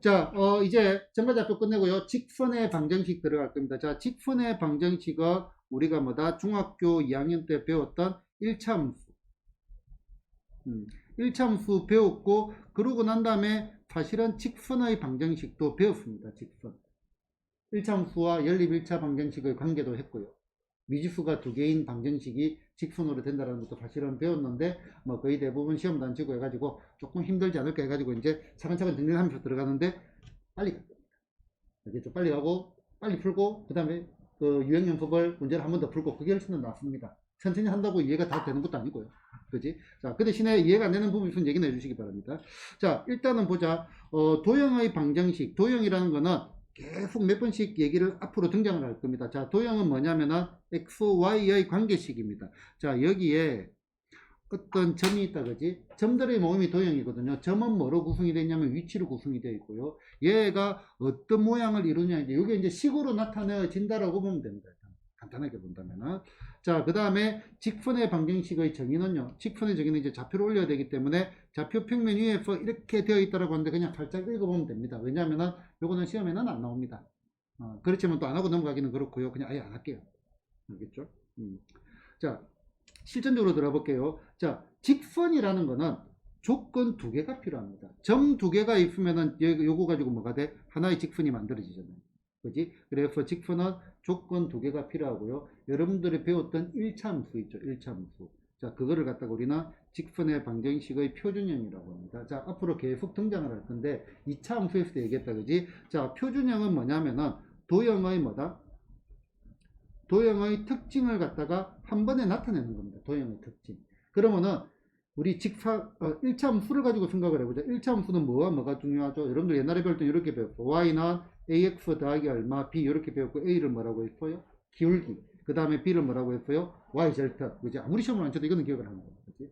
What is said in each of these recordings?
자, 이제 전과자표 끝내고요. 직선의 방정식 들어갈 겁니다. 자, 직선의 방정식은 우리가 뭐다? 중학교 2학년 때 배웠던 1차함수. 1차함수 배웠고, 그러고 난 다음에 사실은 직선의 방정식도 배웠습니다. 직선. 1차함수와 연립 1차 방정식의 관계도 했고요. 미지수가 두 개인 방정식이 직선으로 된다는 것도 사실은 배웠는데 뭐 거의 대부분 시험도 안 치고 해가지고 조금 힘들지 않을까 해가지고 이제 차근차근 정리를 하면서 들어가는데 빨리 갈 겁니다. 알겠죠? 빨리 가고 빨리 풀고 그 다음에 그 유형연습을 문제를 한 번 더 풀고 그게 훨씬 더 낫습니다. 천천히 한다고 이해가 다 되는 것도 아니고요. 그지? 자, 그 대신에 이해가 안 되는 부분이 있으면 얘기는 해주시기 바랍니다. 자, 일단은 보자. 도형의 방정식. 도형이라는 거는 계속 몇 번씩 얘기를 앞으로 등장을 할 겁니다. 자, 도형은 뭐냐면은 x, y의 관계식입니다. 자, 여기에 어떤 점이 있다, 그지? 점들의 모임이 도형이거든요. 점은 뭐로 구성이 되냐면 위치로 구성이 되어 있고요. 얘가 어떤 모양을 이루냐, 이제 이게 이제 식으로 나타내진다라고 보면 됩니다. 간단하게 본다면은. 자, 그 다음에 직선의 방정식의 정의는요. 직선의 정의는 이제 좌표를 올려야 되기 때문에 좌표 평면 위에서 이렇게 되어 있다라고 하는데 그냥 살짝 읽어보면 됩니다. 왜냐하면은 요거는 시험에는 안 나옵니다. 그렇지만 또 안 하고 넘어가기는 그렇고요. 그냥 아예 안 할게요. 알겠죠? 자, 실전적으로 들어볼게요. 자, 직선이라는 거는 조건 두 개가 필요합니다. 점 두 개가 있으면은 요거 가지고 뭐가 돼? 하나의 직선이 만들어지잖아요. 그지? 그래서 직선은 조건 두 개가 필요하고요. 여러분들이 배웠던 1차 함수 있죠. 1차 함수. 자, 그거를 갖다가 우리는 직선의 방정식의 표준형이라고 합니다. 자, 앞으로 계속 등장을 할 건데 2차 함수에서도 얘기했다. 그지? 자, 표준형은 뭐냐면은 도형의 뭐다? 도형의 특징을 갖다가 한 번에 나타내는 겁니다. 도형의 특징. 그러면은 우리 1차 함수를 가지고 생각을 해보자. 1차 함수는 뭐와 뭐가 중요하죠? 여러분들 옛날에 배울 때 이렇게 배웠고 y는 ax 더하기 얼마 b 이렇게 배웠고 a를 뭐라고 했어요? 기울기. 그 다음에 b를 뭐라고 했어요? y절편. 그지? 아무리 시험을 안 쳐도 이거는 기억을 하는 거예요. 그지?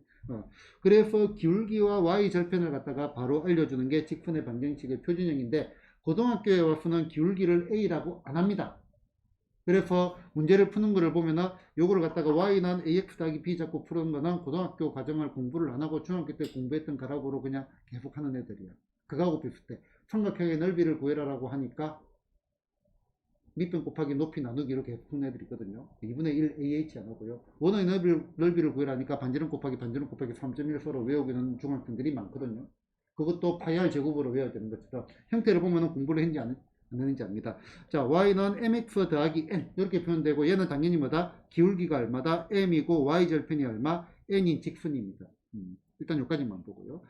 그래서 기울기와 y절편을 갖다가 바로 알려주는 게 직선의 방정식의 표준형인데 고등학교에 와서는 기울기를 a라고 안 합니다. 그래서 문제를 푸는 거를 보면은 요거를 갖다가 y는 ax 더하기 b 잡고 푸는 거는 고등학교 과정을 공부를 안 하고 중학교 때 공부했던 가락으로 그냥 계속 하는 애들이야. 그거하고 비슷해. 삼각형의 넓이를 구해라라고 하니까 밑변 곱하기 높이 나누기로 계속 푸는 애들이 있거든요. 2분의 1 AH 안 하고요. 원의 넓이를 구해라니까 반지름 곱하기 3.1 서로 외우기는 중학생들이 많거든요. 그것도 파이 r 제곱으로 외워야 되는 것처럼 형태를 보면은 공부를 했는지 안 했는지 압니다. 자, y는 mx 더하기 n 이렇게 표현되고 얘는 당연히 뭐다? 기울기가 얼마다? m이고 y절편이 얼마? n인 직선입니다. 일단 여기까지만 보고요.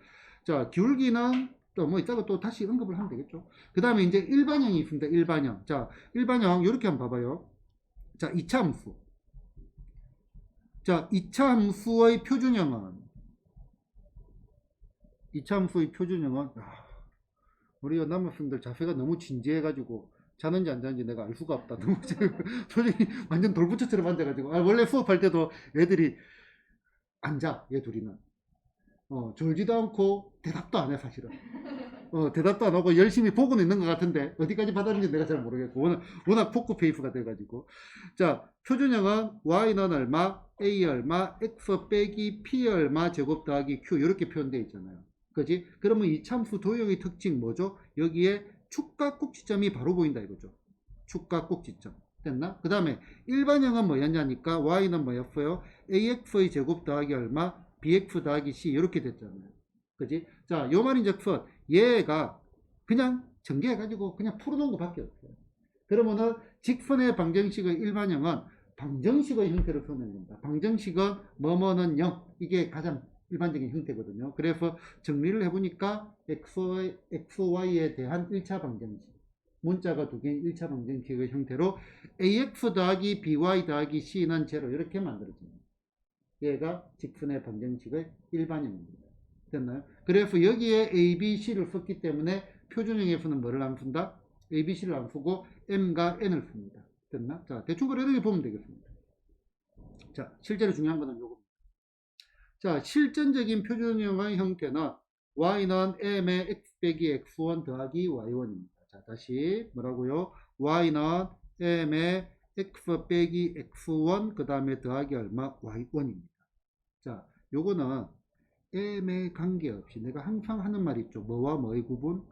자, 기울기는 또 뭐 이따가 또 다시 언급을 하면 되겠죠. 그 다음에 이제 일반형이 있습니다. 일반형. 자, 일반형 이렇게 한번 봐봐요. 자, 2차 함수. 자, 2차 함수의 표준형은 2차 함수의 표준형은 우리 남학생들 자세가 너무 진지해가지고 자는지 안 자는지 내가 알 수가 없다. 너무 솔직히 완전 돌부처처럼 앉아가지고 원래 수업할 때도 애들이 앉아. 얘 둘이는 졸지도 않고 대답도 안 해 사실은. 대답도 안 하고 열심히 보고는 있는 것 같은데 어디까지 받았는지 내가 잘 모르겠고 워낙 포크페이스가 돼가지고. 자, 표준형은 y는 얼마, a 얼마, x 빼기 p 얼마 제곱 더하기 q 이렇게 표현되어 있잖아요. 그지? 그러면 이 참수 도형의 특징 뭐죠? 여기에 축과 꼭지점이 바로 보인다 이거죠. 축과 꼭지점. 됐나? 그 다음에 일반형은 뭐였냐니까 y는 뭐였어요? ax의 제곱 더하기 얼마, bx 더하기 c 이렇게 됐잖아요. 그지? 자, 요 말인즉슨 얘가 그냥 전개해가지고 그냥 풀어놓은 것밖에 없어요. 그러면은 직선의 방정식의 일반형은 방정식의 형태로 표현됩니다. 방정식은 뭐뭐는 0 이게 가장 일반적인 형태거든요. 그래서 정리를 해보니까 xy에 대한 1차 방정식 문자가 두 개인 1차 방정식의 형태로 ax 더하기 by 더하기 c는 제로 이렇게 만들어집니다. 얘가 직선의 방정식의 일반형입니다. 됐나요? 그래서 여기에 A, B, C를 썼기 때문에 표준형에서는 뭐를 안 쓴다? A, B, C를 안 쓰고 M과 N을 씁니다. 됐나? 자, 대충 그렇게 보면 되겠습니다. 자, 실제로 중요한 거는 요겁니다. 자, 실전적인 표준형의 형태는 Y는 M의 X 빼기 X1 더하기 Y1입니다. 자, 다시 뭐라고요? Y는 M의 X 빼기 X1 그 다음에 더하기 얼마? Y1입니다. 자, 요거는 M에 관계없이 내가 항상 하는 말 있죠. 뭐와 뭐의 구분?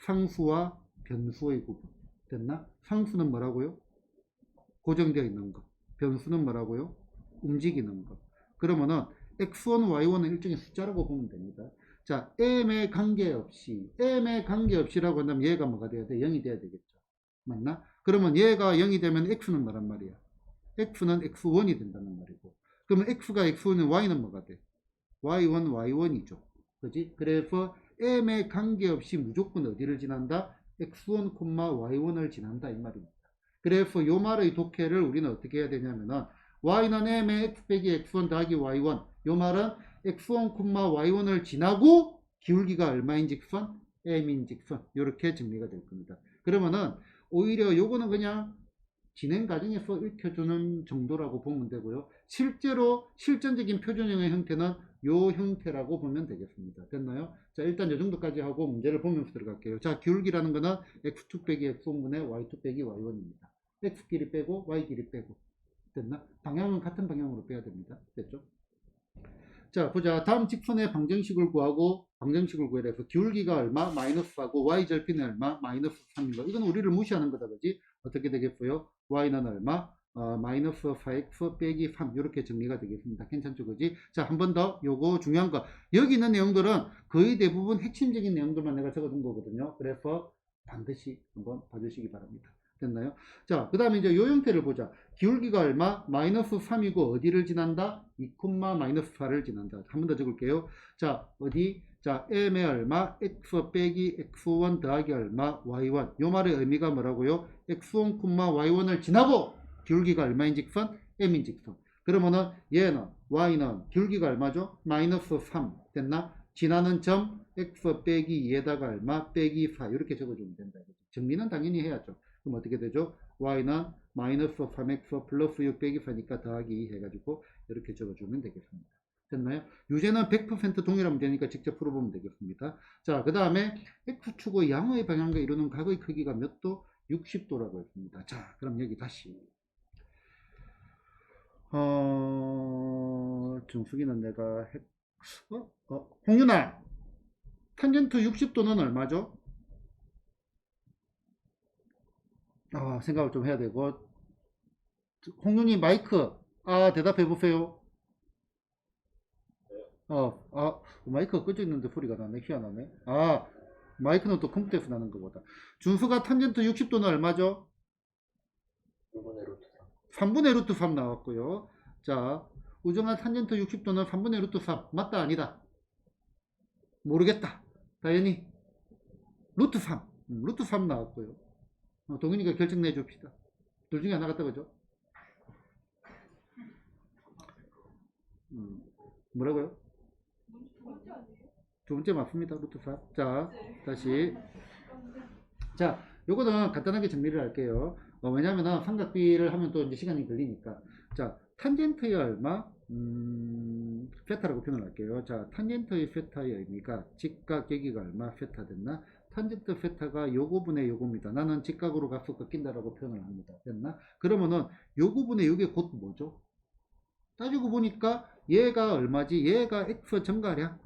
상수와 변수의 구분. 됐나? 상수는 뭐라고요? 고정되어 있는 거. 변수는 뭐라고요? 움직이는 거. 그러면은 x1, y1은 일종의 숫자라고 보면 됩니다. 자, m에 관계없이라고 한다면 얘가 뭐가 돼야 돼? 0이 돼야 되겠죠. 맞나? 그러면 얘가 0이 되면 x는 뭐란 말이야? x는 x1이 된다는 말이고. 그러면 x가 x1은 y는 뭐가 돼? y1, y1이죠. 그지? 그래서 m에 관계없이 무조건 어디를 지난다? x1, y1을 지난다 이 말입니다. 그래서 요 말의 독해를 우리는 어떻게 해야 되냐면은 y는 m의 x 빼기 x1 더하기 y1. 요 말은 x1, y1을 지나고 기울기가 얼마인직선? m인직선. 이렇게 정리가 될 겁니다. 그러면은 오히려 요거는 그냥 진행 과정에서 읽혀주는 정도라고 보면 되고요. 실제로 실전적인 표준형의 형태는 요 형태라고 보면 되겠습니다. 됐나요? 자, 일단 요 정도까지 하고 문제를 보면서 들어갈게요. 자, 기울기라는 거는 x2 빼기 x1분의 y2 빼기 y1입니다. x끼리 빼고 y끼리 빼고. 됐나? 방향은 같은 방향으로 빼야 됩니다. 됐죠? 자, 보자. 다음 직선의 방정식을 구하고 방정식을 구해야 돼서 기울기가 얼마? 마이너스 4고 y절편이 얼마? 마이너스 3인 거. 이건 우리를 무시하는 거다. 그지? 어떻게 되겠어요? y는 얼마? 마이너스 4x 빼기 3 이렇게 정리가 되겠습니다. 괜찮죠? 그지? 자, 한 번 더 요거 중요한 거. 여기 있는 내용들은 거의 대부분 핵심적인 내용들만 내가 적어둔 거거든요. 그래서 반드시 한번 봐주시기 바랍니다. 됐나요? 자, 그 다음에 이제 요 형태를 보자. 기울기가 얼마? 마이너스 3이고 어디를 지난다? 2, 마이너스 4를 지난다. 한 번 더 적을게요. 자, 어디? 자, m의 얼마? x 빼기 x1 더하기 얼마? y1. 요 말의 의미가 뭐라고요? x1, y1을 지나고 기울기가 얼마인직선? m인직선. 그러면은 얘는 y는 기울기가 얼마죠? 마이너스 3. 됐나? 지나는 점 x 빼기 2에다가 얼마? 빼기 4. 이렇게 적어주면 된다. 정리는 당연히 해야죠. 그럼 어떻게 되죠? y는 마이너스 3x 플러스 6 빼기 4니까 더하기 2 해가지고 이렇게 적어주면 되겠습니다. 됐나요? 유제는 100% 동일한 문제니까 직접 풀어보면 되겠습니다. 자, 그 다음에 x축의 양의 방향과 이루는 각의 크기가 몇 도? 60도라고 했습니다. 자, 그럼 여기 다시 정수기는 내가 홍윤아, 탄젠트 60도는 얼마죠? 생각을 좀 해야 되고. 홍윤이 마이크 대답해 보세요. 마이크가 꺼져 있는데 소리가 나네. 희한하네. 마이크는 또 컴퓨터에서 나는 것보다. 준수가 탄젠트 60도는 얼마죠? 3분의 루트 3분의 루트 3 나왔고요. 자, 우정아 탄젠트 60도는 3분의 루트 3. 맞다, 아니다? 모르겠다. 다현이 루트 3. 루트 3 나왔고요. 동윤이가 결정 내줍시다. 둘 중에 하나 같다, 그죠? 뭐라고요? 두 번째 맞습니다. 루트 4. 자, 다시. 자, 요거는 간단하게 정리를 할게요. 왜냐면은 삼각비를 하면 또 이제 시간이 걸리니까. 자, 탄젠트의 얼마? 세타라고 표현을 할게요. 자, 탄젠트의 세타의 의미가 직각 여기가 얼마? 세타 됐나? 탄젠트 세타가 요거분의 요겁니다. 나는 직각으로 가서 꺾인다라고 표현을 합니다. 됐나? 그러면은 요거분의 요게 곧 뭐죠? 따지고 보니까 얘가 얼마지? 얘가 x 정가량.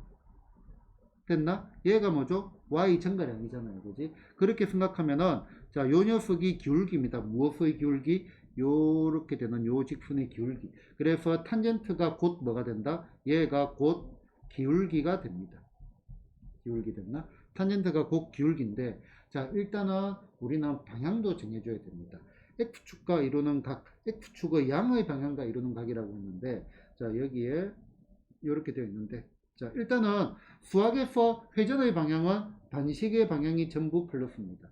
됐나? 얘가 뭐죠? y 정가량이잖아요. 그지? 그렇게 생각하면은, 자, 요 녀석이 기울기입니다. 무엇의 기울기? 요렇게 되는 요 직선의 기울기. 그래서 탄젠트가 곧 뭐가 된다? 얘가 곧 기울기가 됩니다. 기울기 됐나? 탄젠트가 곧 기울기인데, 자, 일단은 우리는 방향도 정해줘야 됩니다. x축과 이루는 각, x축의 양의 방향과 이루는 각이라고 했는데, 자, 여기에 이렇게 되어 있는데, 자, 일단은 수학에서 회전의 방향은 반시계 방향이 전부 플러스입니다.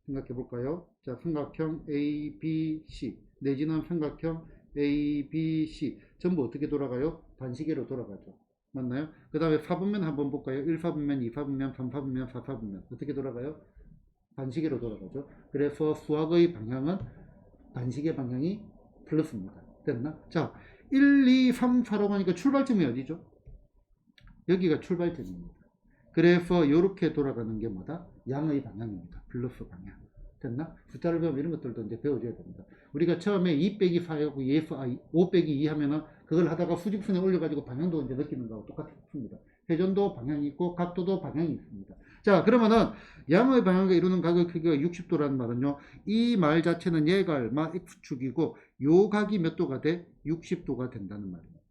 생각해 볼까요? 자, 삼각형 ABC 내지는 삼각형 ABC 전부 어떻게 돌아가요? 반시계로 돌아가죠. 맞나요? 그 다음에 사분면 한번 볼까요? 1사분면, 2사분면, 3사분면, 4사분면 어떻게 돌아가요? 반시계로 돌아가죠. 그래서 수학의 방향은 반시계 방향이 플러스입니다. 됐나? 자, 1, 2, 3, 4라고 하니까 출발점이 어디죠? 여기가 출발점입니다. 그래서 이렇게 돌아가는 게 뭐다? 양의 방향입니다. 플러스 방향. 됐나? 숫자를 배우면 이런 것들도 이제 배워줘야 됩니다. 우리가 처음에 2 빼기 4하고 5 빼기 2 하면은 그걸 하다가 수직선에 올려가지고 방향도 이제 느끼는 거하고 똑같습니다. 회전도 방향이 있고 각도도 방향이 있습니다. 자, 그러면은 양의 방향과 이루는 각의 크기가 60도라는 말은요. 이 말 자체는 얘가 얼마 x축이고 요 각이 몇 도가 돼? 60도가 된다는 말입니다.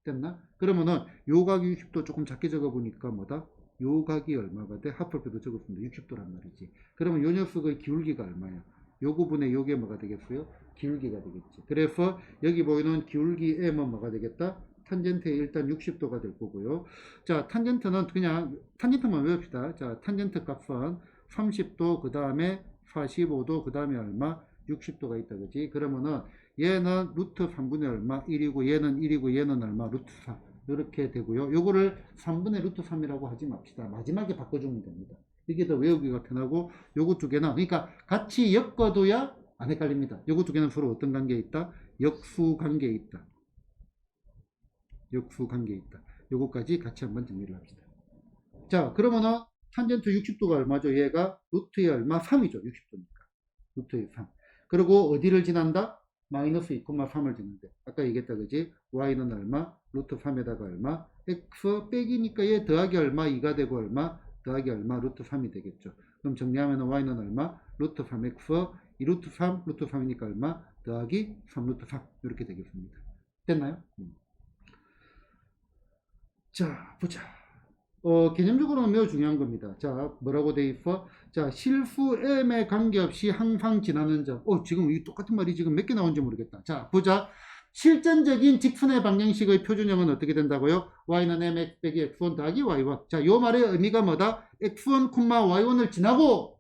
됐나? 그러면은 요 각이 60도 조금 작게 적어 보니까 뭐다? 요 각이 얼마가 돼? 합법표도 적었습니다. 60도란 말이지. 그러면 요 녀석의 기울기가 얼마야? 요 부분에 요게 뭐가 되겠어요? 기울기가 되겠지. 그래서 여기 보이는 기울기 m은 뭐가 되겠다? 탄젠트에 일단 60도가 될 거고요. 자, 탄젠트는 그냥 탄젠트만 외웁시다. 자, 탄젠트 값은 30도, 그 다음에 45도, 그 다음에 얼마? 60도가 있다, 그지? 그러면은 얘는 루트 3분의 얼마? 1이고 얘는 1이고 얘는 얼마? 루트 4. 이렇게 되고요. 요거를 3분의 루트 3이라고 하지 맙시다. 마지막에 바꿔주면 됩니다. 이게 더 외우기가 편하고 요거 두 개는 그러니까 같이 엮어둬야 안 헷갈립니다. 요거 두 개는 서로 어떤 관계에 있다? 역수 관계에 있다. 역수 관계에 있다. 요거까지 같이 한번 정리를 합시다. 자, 그러면은 탄젠트 60도가 얼마죠? 얘가 루트의 얼마? 3이죠. 60도니까. 루트의 3. 그리고 어디를 지난다? 마이너스 2,3을 지는데 아까 얘기했다 그지? y는 얼마? 루트 3에다가 얼마? x 빼기니까 얘 더하기 얼마? 2가 되고 얼마? 더하기 얼마? 루트 3이 되겠죠. 그럼 정리하면 y는 얼마? 루트 3x 2 루트 3 루트 3이니까 얼마? 더하기 3 루트 3 이렇게 되겠습니다. 됐나요? 자, 보자. 개념적으로는 매우 중요한 겁니다. 자, 뭐라고 돼 있어? 자, 실수 m에 관계없이 항상 지나는 점. 지금 이 똑같은 말이 지금 몇 개 나온지 모르겠다. 자, 보자. 실전적인 직선의 방정식의 표준형은 어떻게 된다고요? y는 mx 빼기 x1 더하기 y1. 자, 요 말의 의미가 뭐다? x1, y1을 지나고,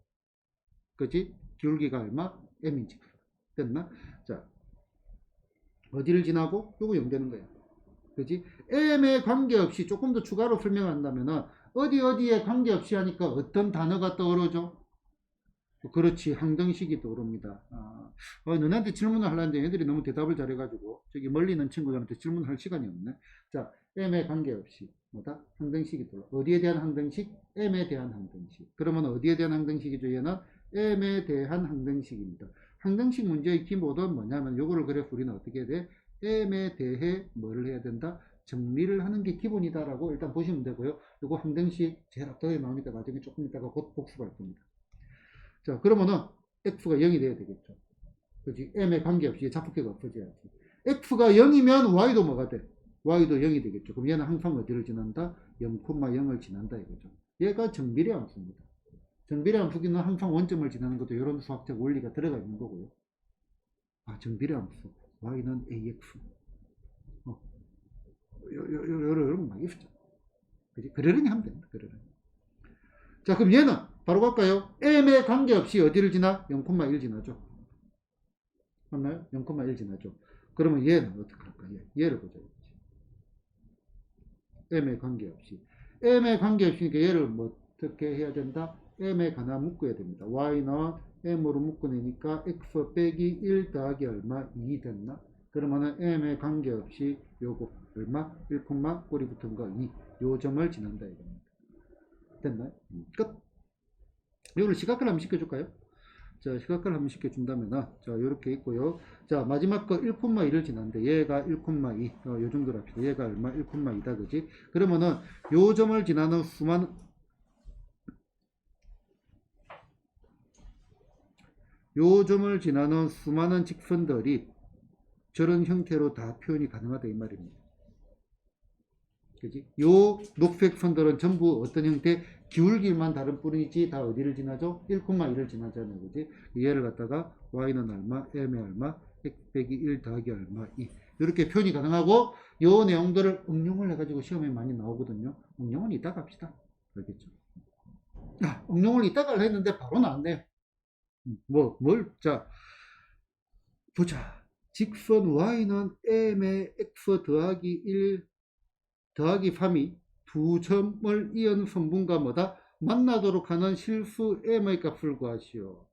그지? 기울기가 얼마? m인지. 됐나? 자, 어디를 지나고? 요거 0 되는 거야. 그지? m에 관계없이 조금 더 추가로 설명한다면은 어디에 관계없이 하니까 어떤 단어가 떠오르죠? 그렇지, 항등식이 떠오릅니다. 너네한테 질문을 하려는데 얘들이 너무 대답을 잘해가지고 저기 멀리 있는 친구들한테 질문할 시간이 없네. 자, m에 관계없이 뭐다? 항등식이 떠올라. 어디에 대한 항등식? m에 대한 항등식. 그러면 어디에 대한 항등식이죠? 얘는 m에 대한 항등식입니다. 항등식 문제의 기본은 뭐냐면 요거를 그래서 우리는 어떻게 해야 돼? m에 대해 뭐를 해야 된다? 정리를 하는 게 기본이다라고 일단 보시면 되고요. 요거 항등식 제일 앞쪽에 나오니까 나중에 조금 있다가 곧 복습할 겁니다. 자, 그러면은 x가 0이 돼야 되겠죠. 그지? m에 관계없이 좌표계가 없어져야지. x가 0이면 y도 뭐가 돼? y도 0이 되겠죠. 그럼 얘는 항상 어디를 지난다? 0,0을 지난다 이거죠. 얘가 정비례 함수입니다. 정비례 함수기는 항상 원점을 지나는 것도 이런 수학적 원리가 들어가 있는 거고요. 정비례 함수. y는 ax. 요런 거 많이 있죠. 그지? 그러려니 하면 됩니다. 그러려니. 자, 그럼 얘는 바로 갈까요? m에 관계없이 어디를 지나? 0,1 지나죠. 맞나요? 0,1 지나죠. 그러면 얘는 어떻게 할까? 얘를 보자. m에 관계없이. m에 관계없으니까 얘를 뭐 어떻게 해야 된다? m에 하나 묶어야 됩니다. y는 m으로 묶어내니까 x 빼기 1 더하기 얼마? 2 됐나? 그러면은 m에 관계없이 요거 얼마? 1, 꼬리 붙은 거 2. 요 점을 지난다 이겁니다. 됐나요? 끝. 이거를 시각화를 한번 시켜줄까요? 자, 시각화를 한번 시켜준다면, 자, 요렇게 있고요. 자, 마지막 거 1,2를 지났는데, 얘가 1,2, 요 정도로 합시다. 얘가 얼마? 1,2다, 그지? 그러면은, 요 점을 지나는 수많은 직선들이 저런 형태로 다 표현이 가능하다, 이 말입니다. 그지? 요 녹색 선들은 전부 어떤 형태? 기울기만 다른 뿐이지 다 어디를 지나죠? 1,1을 지나잖아요. 그지? 얘를 갖다가 y는 얼마? m의 얼마? x 빼기 1 더하기 얼마? 2. 이렇게 표현이 가능하고 요 내용들을 응용을 해가지고 시험에 많이 나오거든요. 응용은 이따가 합시다. 알겠죠? 응용을 이따가 했는데 바로 나왔네요. 자, 보자. 직선 y는 m의 x 더하기 1 더하기 3이 두 점을 이은 선분과 뭐다? 만나도록 하는 실수 m의 값을 구하시오.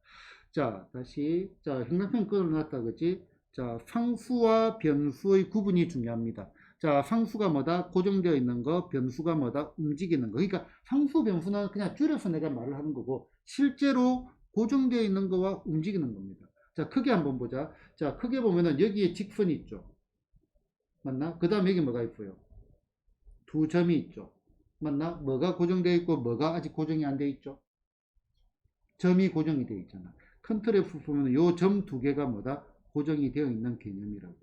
자, 다시. 자, 형광펜 끊어놨다, 그지? 자, 상수와 변수의 구분이 중요합니다. 자, 상수가 뭐다? 고정되어 있는 거, 변수가 뭐다? 움직이는 거. 그러니까 상수, 변수는 그냥 줄여서 내가 말을 하는 거고, 실제로 고정되어 있는 거와 움직이는 겁니다. 자, 크게 한번 보자. 자, 크게 보면은 여기에 직선이 있죠. 맞나? 그 다음에 여기 뭐가 있어요? 두 점이 있죠. 맞나? 뭐가 고정되어 있고 뭐가 아직 고정이 안 되어 있죠? 점이 고정이 되어 있잖아. 컨트랩 보면 요 점 두 개가 뭐다? 고정이 되어 있는 개념이라고.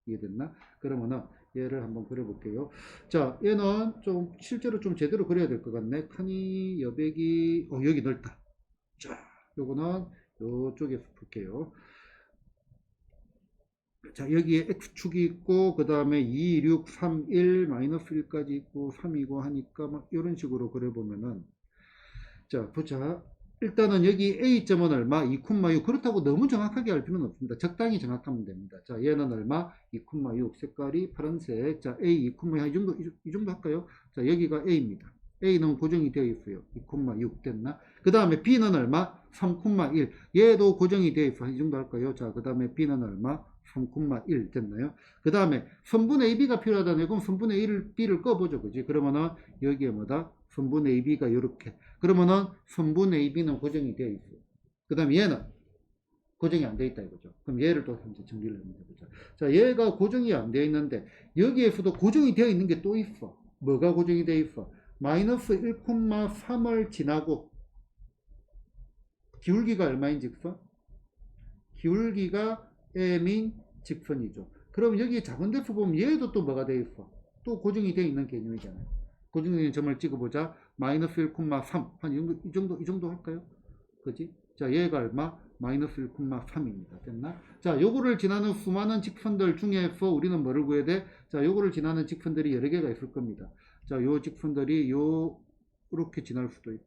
이해됐나? 그러면은 얘를 한번 그려볼게요. 자, 얘는 좀 실제로 좀 제대로 그려야 될 것 같네. 칸이 여백이 여기 넓다. 자, 요거는 요쪽에서 풀게요. 자, 여기에 x축이 있고 그 다음에 2, 6, 3, 1, 마이너스 1까지 있고 3이고 하니까 막 이런 식으로 그려보면은 자, 보자. 일단은 여기 A점은 얼마? 2,6. 그렇다고 너무 정확하게 할 필요는 없습니다. 적당히 정확하면 됩니다. 자, 얘는 얼마? 2,6. 색깔이 파란색. 자, A 2,6. 이 정도 할까요? 자, 여기가 A입니다. A는 고정이 되어 있어요. 2,6 됐나? 그 다음에 B는 얼마? 3,1. 얘도 고정이 되어 있어. 이 정도 할까요? 자, 그 다음에 B는 얼마? 3,1 됐나요? 그 다음에 선분의 AB가 필요하다네. 그럼 선분의 B를 꺼보죠. 그지? 그러면은 여기에 뭐다? 선분의 AB가 이렇게. 그러면은 선분의 AB는 고정이 되어 있어. 그 다음에 얘는 고정이 안 되어 있다 이거죠. 그럼 얘를 또 현재 정리를 한번 해보자. 자, 얘가 고정이 안 되어 있는데 여기에서도 고정이 되어 있는 게 또 있어. 뭐가 고정이 되어 있어? 마이너스 1,3을 지나고 기울기가 얼마인 직선? 기울기가 m인 직선이죠. 그럼 여기 작은 데서 보면 얘도 또 뭐가 되어 있어? 또 고정이 되어 있는 개념이잖아요. 고정되는 점을 찍어보자. 마이너스 1,3. 한 이 정도 할까요? 그지? 자, 얘가 얼마? 마이너스 1,3입니다. 됐나? 자, 요거를 지나는 수많은 직선들 중에서 우리는 뭐를 구해야 돼? 자, 요거를 지나는 직선들이 여러 개가 있을 겁니다. 자, 요 직선들이 요렇게 지날 수도 있고,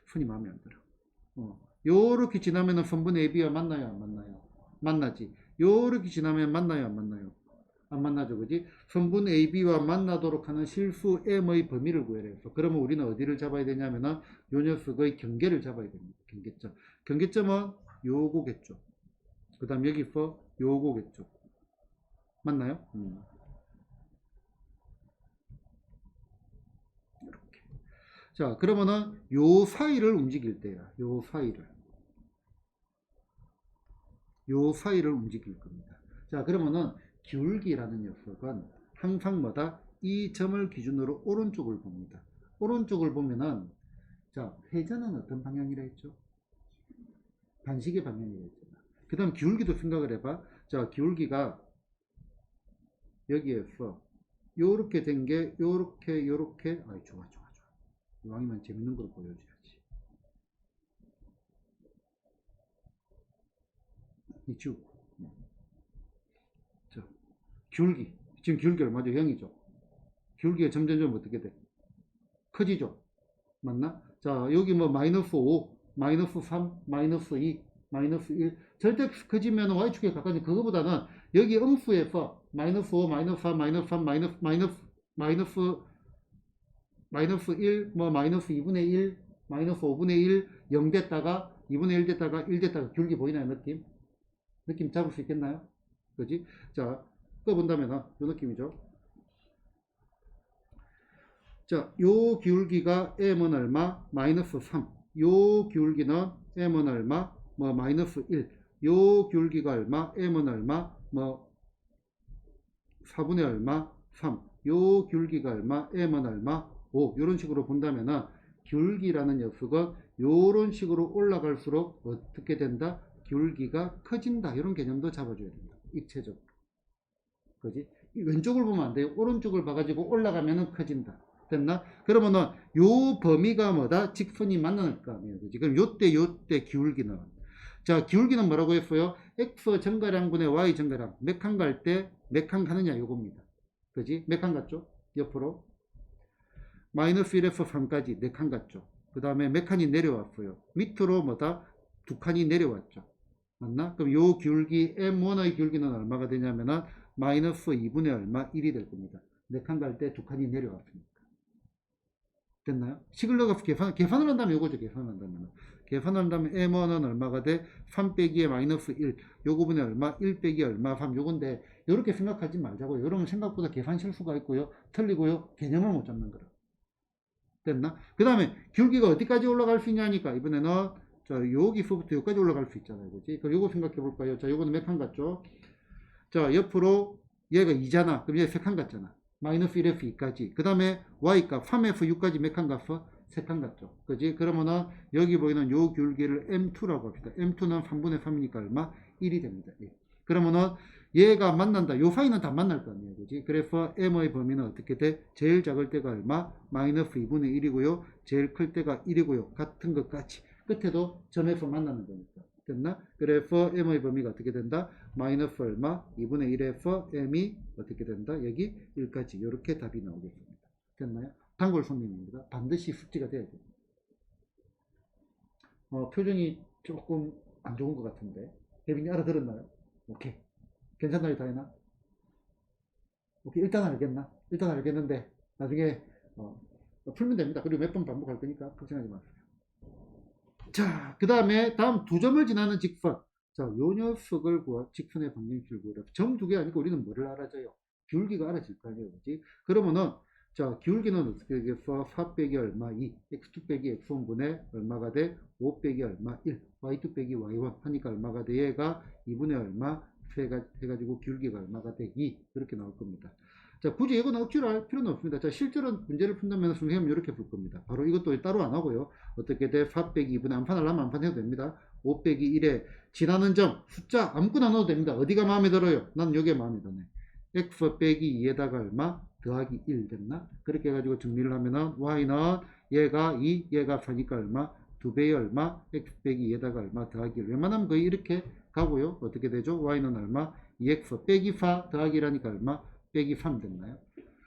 손이 마음에 안 들어. 요렇게 지나면은 선분의 AB와 만나요, 안 만나요? 만나지. 요렇게 지나면 만나요, 안 만나요? 안 만나죠, 그지? 선분 AB와 만나도록 하는 실수 M의 범위를 구해야 해서. 그러면 우리는 어디를 잡아야 되냐면은 요 녀석의 경계를 잡아야 됩니다. 경계점. 경계점은 요거겠죠. 그 다음 여기서 요거겠죠. 맞나요? 이렇게. 자, 그러면은 요 사이를 움직일 때야. 요 사이를 움직일 겁니다. 자, 그러면은 기울기라는 녀석은 항상 뭐다? 이 점을 기준으로 오른쪽을 봅니다. 오른쪽을 보면은 자, 회전은 어떤 방향이라 했죠? 반시계 방향이라 했잖아. 그 다음 기울기도 생각을 해봐. 자, 기울기가 여기에서 요렇게 된 게 요렇게 좋아. 이왕이면 재밌는 걸 보여줘야지. 이 지우고. 자, 기울기. 지금 기울기 얼마죠? 0이죠. 기울기가 점점 어떻게 돼? 커지죠. 맞나? 자, 여기 뭐 마이너스 5, 마이너스 3, 마이너스 2, 마이너스 1. 절대 커지면 y축에 가까이. 그거보다는 여기 음수에서 마이너스 5, 마이너스 4, 마이너스 3, 마이너스 1, 뭐 마이너스 2분의 1, 마이너스 5분의 1, 0 됐다가 2분의 1 됐다가 1 됐다가 기울기 보이나요? 느낌 잡을 수 있겠나요? 그지? 자, 꺼본다면 요 느낌이죠. 자, 요 기울기가 m은 얼마? 마이너스 3. 요 기울기는 m은 얼마? 뭐 마이너스 1. 요 기울기가 얼마? m은 얼마? 뭐 4분의 얼마? 3. 요 기울기가 얼마? m은 얼마? 5. 요런 식으로 본다면은 기울기라는 녀석은 요런 식으로 올라갈수록 어떻게 된다? 기울기가 커진다. 이런 개념도 잡아줘야 된다. 입체적으로. 그지? 왼쪽을 보면 안 돼요. 오른쪽을 봐가지고 올라가면은 커진다. 됐나? 그러면은 요 범위가 뭐다? 직선이 만날 거 아니에요. 그지? 그럼 요때 기울기는. 자, 기울기는 뭐라고 했어요? x 정가량분의 y 정가량. 몇 칸 갈 때 몇 칸 가느냐 요겁니다. 그지? 몇 칸 갔죠? 옆으로. 마이너스 1에서 3까지 4칸 갔죠. 그 다음에 몇 칸이 내려왔어요. 밑으로 뭐다? 2칸이 내려왔죠. 맞나? 그럼 요 기울기 M1의 기울기는 얼마가 되냐면은 마이너스 2분의 얼마? 1이 될 겁니다. 4칸 갈 때 2칸이 내려왔습니다. 됐나요? 식을 넣어서 계산을 한다면 요거죠. 계산을 한다면 M1은 얼마가 돼? 3 빼기에 마이너스 1. 요거분에 얼마? 1 빼기 얼마? 3. 요건데 요렇게 생각하지 말자고요. 여러분 생각보다 계산 실수가 있고요. 틀리고요. 개념을 못 잡는 거라. 됐나? 그 다음에 기울기가 어디까지 올라갈 수 있냐니까 이번에는 자, 여기서부터 여기까지 올라갈 수 있잖아요. 그지? 그럼 요거 생각해 볼까요? 자, 요거는 몇 칸 같죠? 자, 옆으로 얘가 2잖아. 그럼 얘 3칸 같잖아. 마이너스 1F 2까지. 그 다음에 Y값 3F 6까지 몇 칸 값어? 3칸 같죠. 그지? 그러면은 여기 보이는 요 귤기를 M2라고 합시다. M2는 3분의 3이니까 얼마? 1이 됩니다. 1. 그러면은 얘가 만난다. 요 사이는 다 만날 거 아니에요. 그지? 그래서 M의 범위는 어떻게 돼? 제일 작을 때가 얼마? 마이너스 2분의 1이고요. 제일 클 때가 1이고요. 같은 것까지. 끝에도 점에서 만나는 거니까. 됐나? 그래서 M의 범위가 어떻게 된다? 마이너스 얼마? 2분의 1에서 M이 어떻게 된다? 여기 1까지. 이렇게 답이 나오겠습니다. 됐나요? 단골 손님입니다. 반드시 숙지가 돼야 돼요. 표정이 조금 안 좋은 것 같은데. 대빈이 알아들었나요? 오케이. 괜찮나요, 다이나? 오케이. 일단 알겠나? 일단 알겠는데, 나중에, 풀면 됩니다. 그리고 몇 번 반복할 거니까 걱정하지 마세요. 자, 그 다음에 다음 두 점을 지나는 직선. 자, 요 녀석을 구하, 직선의 방정식을 구하라. 점 두 개 아니고 우리는 뭐를 알아줘요? 기울기가 알아질 거 아니에요. 그지? 그러면은, 자, 기울기는 어떻게 되겠어? 4 빼기 얼마 2, x2 빼기 x1분의 얼마가 돼? 5 빼기 얼마 1, y2 빼기 y1 하니까 얼마가 돼? 얘가 2분의 얼마 해가지고 기울기가 얼마가 돼? 2. 이렇게 나올 겁니다. 자, 굳이 이거는 억지로 할 필요는 없습니다. 자, 실제로 문제를 푼다면 선생님은 이렇게 풀 겁니다. 바로 이것도 따로 안 하고요. 어떻게 돼? 4 빼기 2분의 안판 하려면 안판 해도 됩니다. 5 빼기 1에 지나는 점, 숫자 아무거나 넣어도 됩니다. 어디가 마음에 들어요? 난 여기에 마음에 드네. x 빼기 2에다가 얼마? 더하기 1 됐나? 그렇게 해가지고 정리를 하면은 y는 얘가 2, 얘가 4니까 얼마? 2배의 얼마? x 빼기 2에다가 얼마? 더하기 1. 웬만하면 거의 이렇게 가고요. 어떻게 되죠? y는 얼마? 2x 빼기 4 더하기 1하니까 얼마? 빼기 3 됐나요?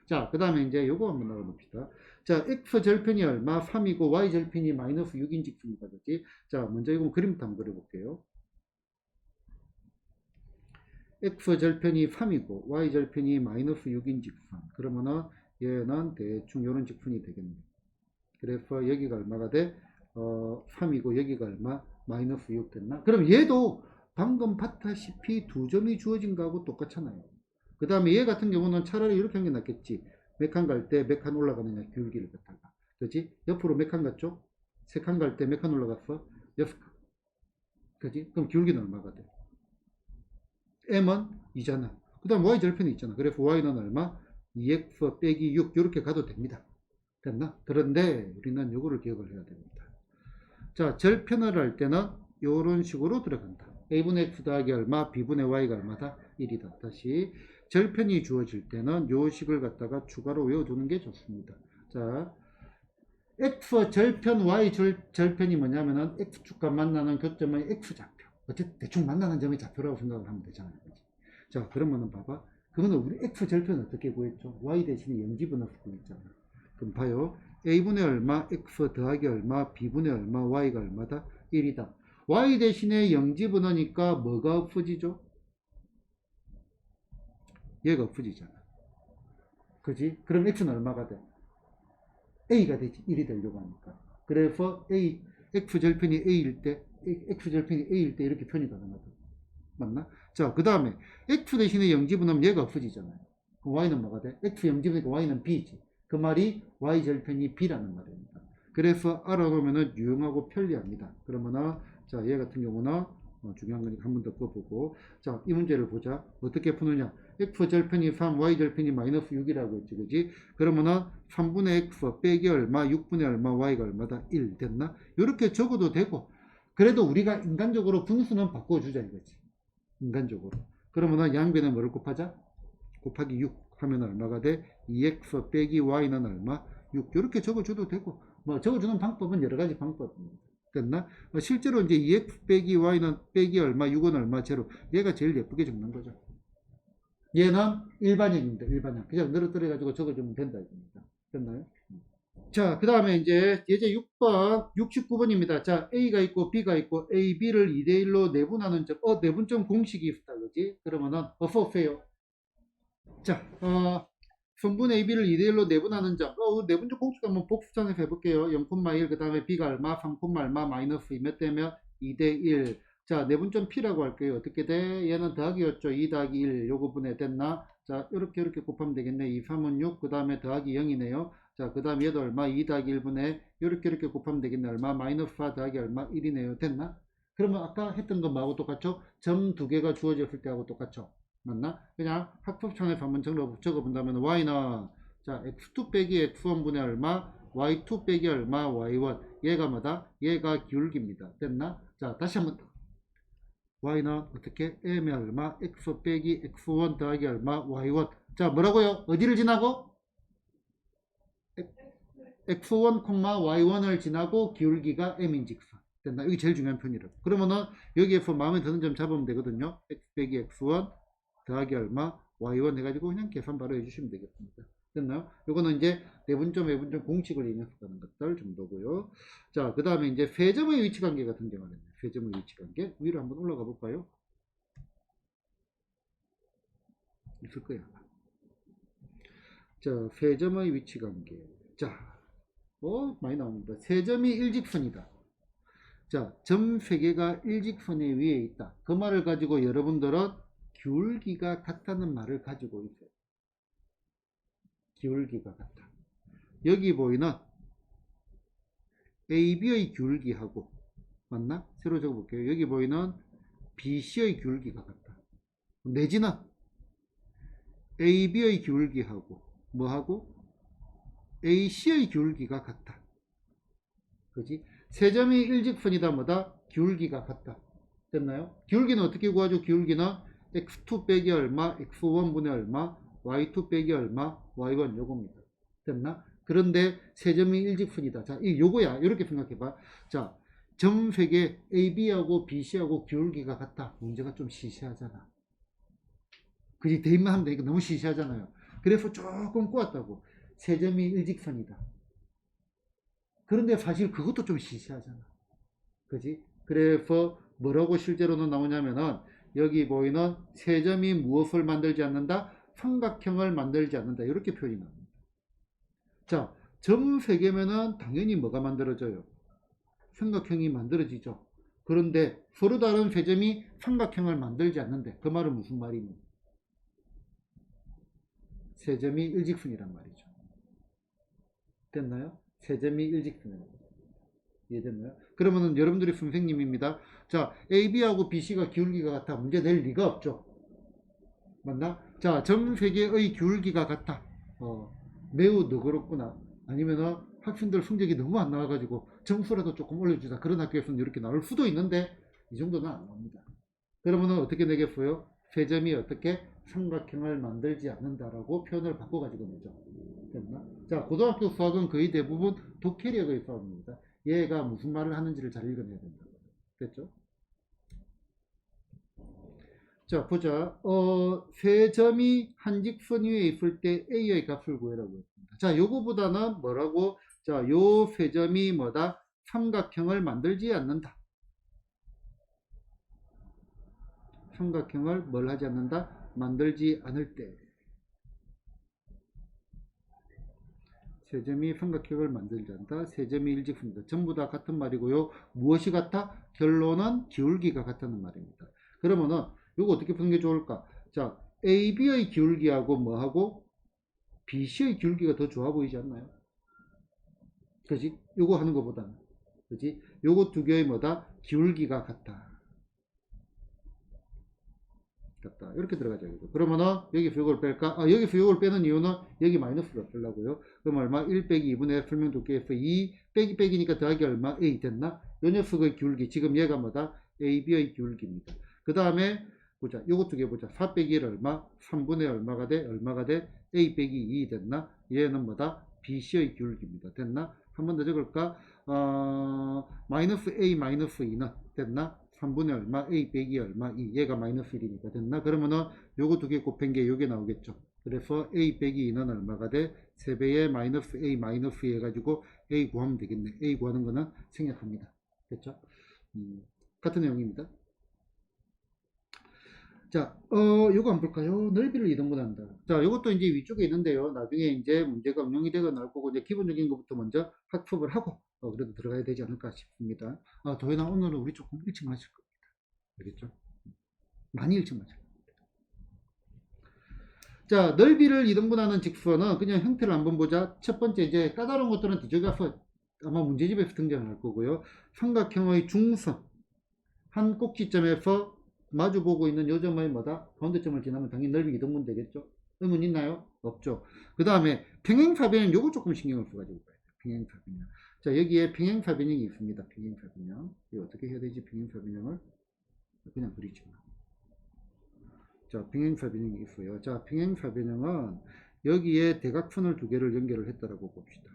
자, 그 다음에 이제 요거 한번 나눠봅시다. 자, x 절편이 얼마? 3이고 y 절편이 마이너스 6인 직선이다. 그지? 자, 먼저 이거 그림부터 한번 그려볼게요. x 절편이 3이고 y 절편이 마이너스 6인 직선. 그러면은 얘는 대충 이런 직선이 되겠네. 그래서 여기가 얼마가 돼? 3이고 여기가 얼마? 마이너스 6 됐나? 그럼 얘도 방금 봤다시피 두 점이 주어진 거하고 똑같잖아요. 그 다음에 얘 같은 경우는 차라리 이렇게 한 게 낫겠지. 몇 칸 갈 때 몇 칸 올라가느냐, 기울기를 갖다가. 그지? 옆으로 몇 칸 갔죠? 3칸 갈 때 몇 칸 올라갔어? 6칸. 그지? 그럼 기울기는 얼마가 돼? M은 2잖아. 그 다음 Y 절편이 있잖아. 그래서 Y는 얼마? 2X 빼기 6. 이렇게 가도 됩니다. 됐나? 그런데 우리는 요거를 기억을 해야 됩니다. 자, 절편을 할 때는 요런 식으로 들어간다. A분의 X 더하기 얼마? B분의 Y가 얼마다? 1이다. 다시. 절편이 주어질 때는 요 식을 갖다가 추가로 외워두는 게 좋습니다. 자, X 절편, Y 절편이 뭐냐면은 X축과 만나는 교점의 X좌표. 어쨌든 대충 만나는 점의 좌표라고 생각을 하면 되잖아요. 자, 그러면은 봐봐. 그거는 우리 X 절편 어떻게 구했죠? Y 대신에 0 집어넣고 구했잖아. 그럼 봐요. A분의 얼마, X 더하기 얼마, B분의 얼마, Y가 얼마다? 1이다. Y 대신에 0 집어넣으니까 뭐가 없어지죠? 얘가 없어지잖아. 그지? 그럼 X는 얼마가 돼? A가 되지. 1이 되려고 하니까. 그래서 X절편이 A일 때, X절편이 A일 때 이렇게 편이 가능하다. 맞나? 자, 그 다음에 X 대신에 0 집어넣으면 얘가 없어지잖아요. 그럼 Y는 뭐가 돼? X 0 집어넣으니까 Y는 B지. 그 말이 Y절편이 B라는 말입니다. 그래서 알아놓으면 유용하고 편리합니다. 그러면은, 자, 얘 같은 경우는 중요한 거니까 한 번 더 꺼보고. 자, 이 문제를 보자. 어떻게 푸느냐? X절편이 3, Y절편이 마이너스 6이라고 했지, 그지? 그러면은 3분의 X 빼기 얼마, 6분의 얼마, Y가 얼마다? 1 됐나? 이렇게 적어도 되고, 그래도 우리가 인간적으로 분수는 바꿔주자 이거지. 인간적으로. 그러면은 양변에 뭐를 곱하자? 곱하기 6 하면 얼마가 돼? 2X 빼기 Y는 얼마? 6. 이렇게 적어줘도 되고, 뭐 적어주는 방법은 여러 가지 방법입니다. 됐나? 실제로 이제 2x 빼기 y는 빼기 얼마, 6은 얼마, 제로. 얘가 제일 예쁘게 적는 거죠. 얘는 일반형입니다. 일반형. 그냥 늘어뜨려가지고 적어주면 된다. 이겁니다. 됐나요? 자, 그 다음에 이제 예제 6번, 69번입니다. 자, A가 있고 B가 있고 A, B를 2대1로 내분하는 점. 내분점 공식이 있다. 그지? 그러면은 어서오세요. 자, 성분 AB를 2대1로 내분하는 점. 내분적 공식 한번 복수전에서 해볼게요. 0,1, 그 다음에 B가 얼마, 3, 얼마, 마이너스 2 몇 대면 2대1. 자, 내분점 P라고 할게요. 어떻게 돼? 얘는 더하기였죠. 2 더하기 1. 요 부분에 됐나? 자, 이렇게 곱하면 되겠네. 2, 3은 6, 그 다음에 더하기 0이네요. 자, 그 다음 얘도 얼마? 2 더하기 1분에 이렇게 곱하면 되겠네. 얼마? 마이너스 4 더하기 얼마? 1이네요. 됐나? 그러면 아까 했던 거 뭐하고 똑같죠? 점 두 개가 주어졌을 때하고 똑같죠? 맞나? 그냥 학습창에서 한번 적어본다면 y는 자 x2 빼기 x1 분의 얼마, y2 빼기 얼마, y1 얘가 뭐다? 얘가 기울기입니다. 됐나? 자 다시 한번 y는 어떻게? m의 얼마, x 빼기 x1 더하기 얼마, y1 자 뭐라고요? 어디를 지나고? x1, y1을 지나고 기울기가 m인직선 됐나? 여기 제일 중요한 편이라고. 그러면은 여기에서 마음에 드는 점 잡으면 되거든요. x 빼기 x1 더하기 얼마 y1 해가지고 그냥 계산 바로 해주시면 되겠습니다. 됐나요? 요거는 이제 내분점 외분점 공식을 이용해서 가는 것들 정도고요. 자, 그 다음에 이제 세점의 위치관계 같은 경우는 세점의 위치관계 위로 한번 올라가 볼까요? 있을 거야. 자, 세점의 위치관계. 자, 많이 나옵니다. 세점이 일직선이다. 자, 점 3개가 일직선에 위에 있다. 그 말을 가지고 여러분들은 기울기가 같다는 말을 가지고 있어요. 기울기가 같다. 여기 보이는 AB의 기울기하고 맞나? 새로 적어볼게요. 여기 보이는 BC의 기울기가 같다. 내지는 AB의 기울기하고 뭐하고 AC의 기울기가 같다. 그지? 세 점이 일직선이다 뭐다? 기울기가 같다. 됐나요? 기울기는 어떻게 구하죠? 기울기는 x2 빼기 얼마, x1 분의 얼마, y2 빼기 얼마, y1 요겁니다. 됐나? 그런데 세 점이 일직선이다. 자, 이 요거야. 이렇게 생각해봐. 자, 점 3개 AB하고 BC하고 기울기가 같다. 문제가 좀 시시하잖아. 그지? 대입만 하면 되니까 너무 시시하잖아요. 그래서 조금 꼬았다고. 세 점이 일직선이다. 그런데 사실 그것도 좀 시시하잖아. 그지? 그래서 뭐라고 실제로는 나오냐면은 여기 보이는 세 점이 무엇을 만들지 않는다? 삼각형을 만들지 않는다. 이렇게 표현이 나옵니다. 자, 점 3개면은 당연히 뭐가 만들어져요? 삼각형이 만들어지죠. 그런데 서로 다른 세 점이 삼각형을 만들지 않는데 그 말은 무슨 말이니? 세 점이 일직선이란 말이죠. 됐나요? 세 점이 일직선이라고. 이해됐나요? 그러면은 여러분들이 선생님입니다. 자, AB하고 BC가 기울기가 같아. 문제 낼 리가 없죠. 맞나? 자, 점 3개의 기울기가 같아. 매우 너그럽구나. 아니면은 학생들 성적이 너무 안 나와가지고 점수라도 조금 올려주자. 그런 학교에서는 이렇게 나올 수도 있는데 이 정도는 안 나옵니다. 그러면은 어떻게 내겠어요? 세 점이 어떻게 삼각형을 만들지 않는다라고 표현을 바꿔가지고 내죠. 됐나? 자, 고등학교 수학은 거의 대부분 독해력의 수학입니다. 얘가 무슨 말을 하는지를 잘 읽어내야 된다. 됐죠? 자, 보자. 세 점이 한 직선 위에 있을 때 A의 값을 구해라고 했습니다. 자, 요거보다는 뭐라고? 자, 요 세 점이 뭐다? 삼각형을 만들지 않는다. 삼각형을 뭘 하지 않는다? 만들지 않을 때. 세 점이 삼각형을 만들지 않는다. 세 점이 일직선이다. 전부 다 같은 말이고요. 무엇이 같아? 결론은 기울기가 같다는 말입니다. 그러면은 이거 어떻게 푸는 게 좋을까? 자, AB의 기울기하고 뭐하고 BC의 기울기가 더 좋아 보이지 않나요? 그지? 요거 하는 것보다는. 그지? 요거 두 개의 뭐다? 기울기가 같다. 같다. 이렇게 들어가죠. 그러면은 여기서 요걸 뺄까? 여기서 요걸 빼는 이유는 여기 마이너스를 쓰려고요. 그럼 얼마? 1 빼기 2분의 1 설명 두께에서 2 빼기 빼기니까 더하기 얼마? A 됐나? 요 녀석의 기울기. 지금 얘가 뭐다? AB의 기울기입니다. 그 다음에 보자. 요거 두 개 보자. 4 빼기 1 얼마? 3분의 얼마가 돼? 얼마가 돼? A 빼기 2 됐나? 얘는 뭐다? BC의 기울기입니다. 됐나? 한 번 더 적을까? 마이너스 A 마이너스 2는 됐나? 3분의 얼마? A 빼기 얼마? 2. 얘가 마이너스 1이니까 됐나? 그러면은 요거 두 개 곱한 게 요게 나오겠죠. 그래서 A 빼기 2는 얼마가 돼? 3배의 마이너스 A 마이너스 2 해가지고 A 구하면 되겠네. A 구하는 거는 생략합니다. 됐죠? 같은 내용입니다. 자, 요거 한번 볼까요? 넓이를 이동분한다. 자, 요것도 이제 위쪽에 있는데요. 나중에 이제 문제가 응용이 되고 나올 거고, 이제 기본적인 것부터 먼저 학습을 하고, 그래도 들어가야 되지 않을까 싶습니다. 도현아, 오늘은 우리 조금 일찍 마실 겁니다. 알겠죠? 많이 일찍 마실 겁니다. 자, 넓이를 이동분하는 직선은 그냥 형태를 한번 보자. 첫 번째, 이제 까다로운 것들은 뒤쪽에 가서 아마 문제집에서 등장할 거고요. 삼각형의 중선. 한 꼭지점에서 마주보고 있는 요 점의 뭐다? 가운데점을 지나면 당연히 넓이 이동분 되겠죠? 의문 있나요? 없죠. 그 다음에 평행사변형 요거 조금 신경을 써가지고 봐야 돼요. 평행사변형. 자, 여기에 평행사변형이 있습니다. 평행사변형. 이거 어떻게 해야 되지? 평행사변형을 그냥 그리죠. 자, 평행사변형이 있어요. 자, 평행사변형은 여기에 대각선을 두 개를 연결을 했다라고 봅시다.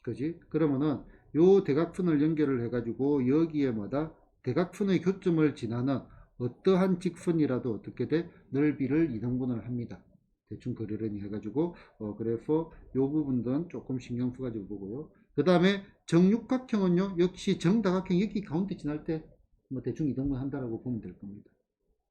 그지? 그러면은 요 대각선을 연결을 해가지고 여기에 뭐다? 대각선의 교점을 지나는 어떠한 직선이라도 어떻게 돼? 넓이를 이등분을 합니다. 대충 그러려니 해가지고 그래서 요 부분들은 조금 신경 써가지고 보고요. 그 다음에 정육각형은요 역시 정다각형 여기 가운데 지날 때 뭐 대충 이등분 한다라고 보면 될 겁니다.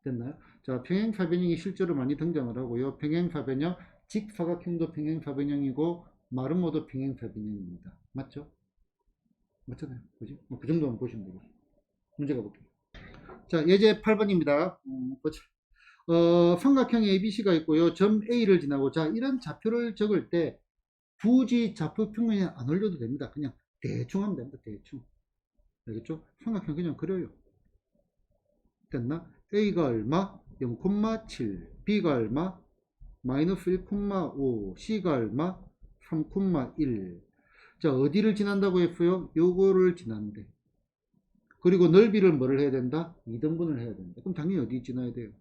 됐나요? 자, 평행사변형이 실제로 많이 등장을 하고요. 평행사변형, 직사각형도 평행사변형이고 마름모도 평행사변형입니다. 맞죠? 맞잖아요. 그지? 뭐 그 정도만 보시면 되겠습니다. 문제 가볼게요. 자, 예제 8번입니다. 보자. 삼각형 ABC가 있고요. 점 A를 지나고, 자, 이런 좌표를 적을 때 굳이 좌표 평면에 안 올려도 됩니다. 그냥 대충 하면 됩니다. 대충. 알겠죠? 삼각형 그냥 그려요. 됐나? A가 얼마? 0,7. B가 얼마? 마이너스 1,5. C가 얼마? 3,1. 자, 어디를 지난다고 했어요? 요거를 지난대. 그리고 넓이를 뭐를 해야 된다? 2등분을 해야 된다. 그럼 당연히 어디 지나야 돼요?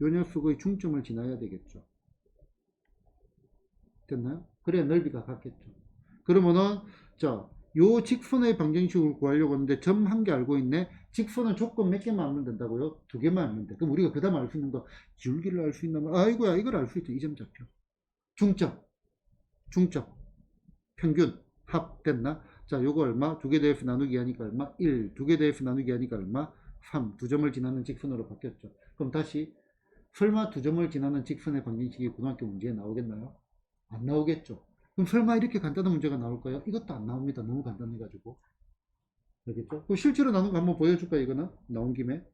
요 녀석의 중점을 지나야 되겠죠. 됐나요? 그래야 넓이가 같겠죠. 그러면은, 자, 요 직선의 방정식을 구하려고 하는데 점 한 개 알고 있네. 직선은 조건 몇 개만 알면 된다고요? 두 개만 알면 돼. 그럼 우리가 그 다음 알 수 있는 거 기울기를 알 수 있나? 아이고야, 이걸 알 수 있죠. 이 점 좌표. 중점, 평균, 합 됐나? 자, 요거 얼마? 두 개 더해서 나누기 하니까 얼마? 1. 두 개 더해서 나누기 하니까 얼마? 3. 두 점을 지나는 직선으로 바뀌었죠. 그럼 다시 설마 두 점을 지나는 직선의 방정식이 고등학교 문제에 나오겠나요? 안 나오겠죠. 그럼 설마 이렇게 간단한 문제가 나올까요? 이것도 안 나옵니다. 너무 간단해가지고. 알겠죠? 그럼 실제로 나눈 거 한번 보여줄까요? 이거는 나온 김에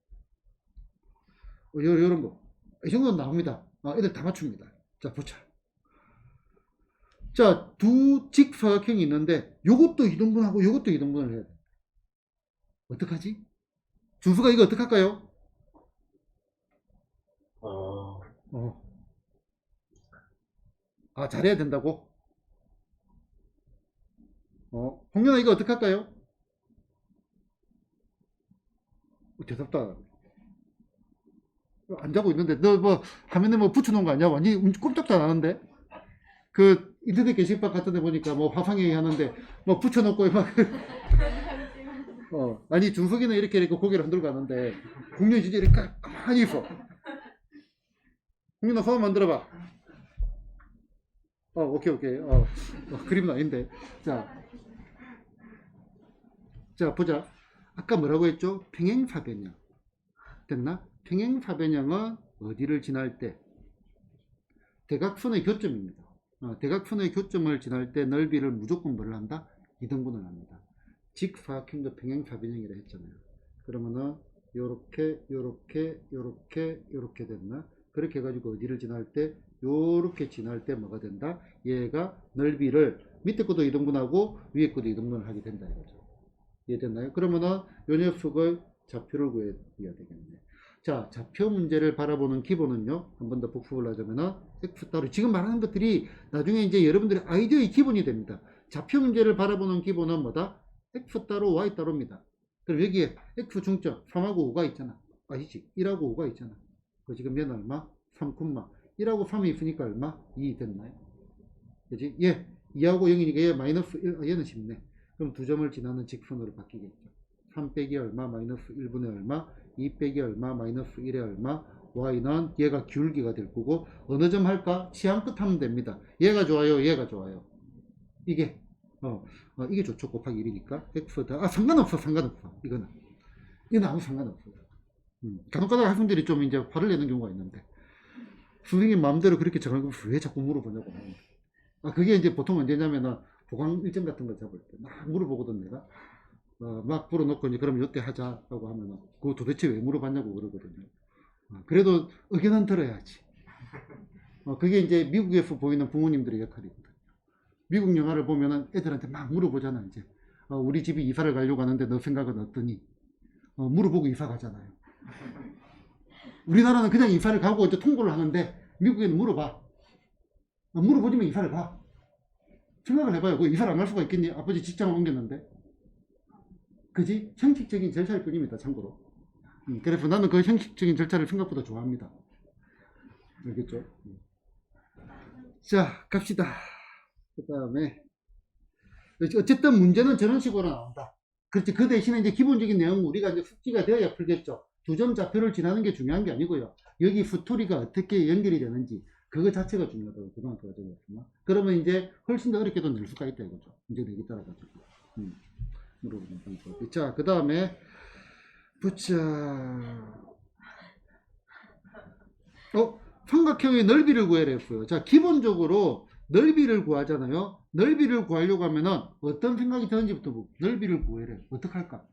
요런 거. 이 정도는 나옵니다. 애들 다 맞춥니다. 자, 보자. 자, 두 직사각형이 있는데 요것도 이등분하고 요것도 이등분을 해야 돼. 어떡하지? 준수가 이거 어떡할까요? 잘해야 된다고? 홍련아 이거 어떡할까요? 대답다. 안 자고 있는데 너 뭐 화면에 뭐 붙여놓은 거 아니야? 완전히 꼼짝도 안 하는데. 그 인터넷 게시판 같은 데 보니까 뭐 화상회의 하는데 뭐 붙여놓고 막 아니 준석이는 이렇게 고개를 흔들고 가는데 국련이 진짜 이렇게 가만히 있어. 국련아 소원 만들어봐. 오케이. 그림은 아닌데. 자 보자. 아까 뭐라고 했죠? 평행사변형. 됐나? 평행사변형은 어디를 지날 때? 대각선의 교점입니다. 대각선의 교점을 지날 때 넓이를 무조건 뭐를 한다? 2등분을 합니다. 직사각형도 평행사변형이라 했잖아요. 그러면은 요렇게 됐나? 그렇게 해가지고 어디를 지날 때? 요렇게 지날 때 뭐가 된다? 얘가 넓이를 밑에 것도 2등분하고 위에 것도 2등분을 하게 된다 이거죠. 이해됐나요? 그러면은 요 녀석의 좌표를 구해야 되겠네. 자, 좌표 문제를 바라보는 기본은요, 한 번 더 복습을 하자면은, X 따로, 지금 말하는 것들이 나중에 이제 여러분들의 아이디어의 기본이 됩니다. 좌표 문제를 바라보는 기본은 뭐다? X 따로, Y 따로입니다. 그럼 여기에 X 중점, 3하고 5가 있잖아. 아니지, 1하고 5가 있잖아. 그 지금 얘는 얼마? 3, 1하고 3이 있으니까 얼마? 2 됐나요? 그지? 2하고 0이니까 얘 마이너스 1, 얘는 쉽네. 그럼 두 점을 지나는 직선으로 바뀌겠죠. 3 빼기 얼마? 마이너스 1분의 얼마? 2 빼기 얼마? 마이너스 1의 얼마? y는 얘가 기울기가 될 거고 어느 점 할까? 취향끝 하면 됩니다. 얘가 좋아요? 얘가 좋아요? 이게 이게 좋죠. 곱하기 1이니까 x 다 상관없어. 이거는 아무 상관없어요. 간혹가다 학생들이 좀 이제 화를 내는 경우가 있는데 선생님 마음대로 그렇게 정하고 왜 자꾸 물어보냐고. 그게 이제 보통 언제냐면은 보강 일정 같은 거 잡을 때 막 물어보거든 내가. 막 불어놓고 이제 그럼 이때 하자라고 하면은 그거 도대체 왜 물어봤냐고 그러거든요. 그래도 의견은 들어야지. 그게 이제 미국에서 보이는 부모님들의 역할이거든요. 미국 영화를 보면은 애들한테 막 물어보잖아 이제. 우리 집이 이사를 가려고 하는데 너 생각은 어떠니? 물어보고 이사 가잖아요. 우리나라는 그냥 이사를 가고 이제 통보를 하는데 미국에는 물어봐. 물어보지만 이사를 가. 생각을 해봐요. 그 이사를 안 갈 수가 있겠니? 아버지 직장을 옮겼는데. 그지? 형식적인 절차일 뿐입니다. 참고로. 그래서 나는 그 형식적인 절차를 생각보다 좋아합니다. 알겠죠? 자, 갑시다. 그 다음에 어쨌든 문제는 저런 식으로 나온다. 그렇지. 그 대신에 이제 기본적인 내용은 우리가 이제 숙지가 되어야 풀겠죠. 두 점 좌표를 지나는 게 중요한 게 아니고요. 여기 스토리가 어떻게 연결이 되는지 그거 자체가 중요하다고 고등학교 과정이었구나. 그러면 이제 훨씬 더 어렵게도 낼 수가 있다 이거죠. 문제 내기 따라가지고. 물어보는 방법. 자, 그 다음에 보자. 삼각형의 넓이를 구해라 했어요. 자, 기본적으로 넓이를 구하잖아요. 넓이를 구하려고 하면은 어떤 생각이 드는지부터 넓이를 구해라. 어떻게 할까?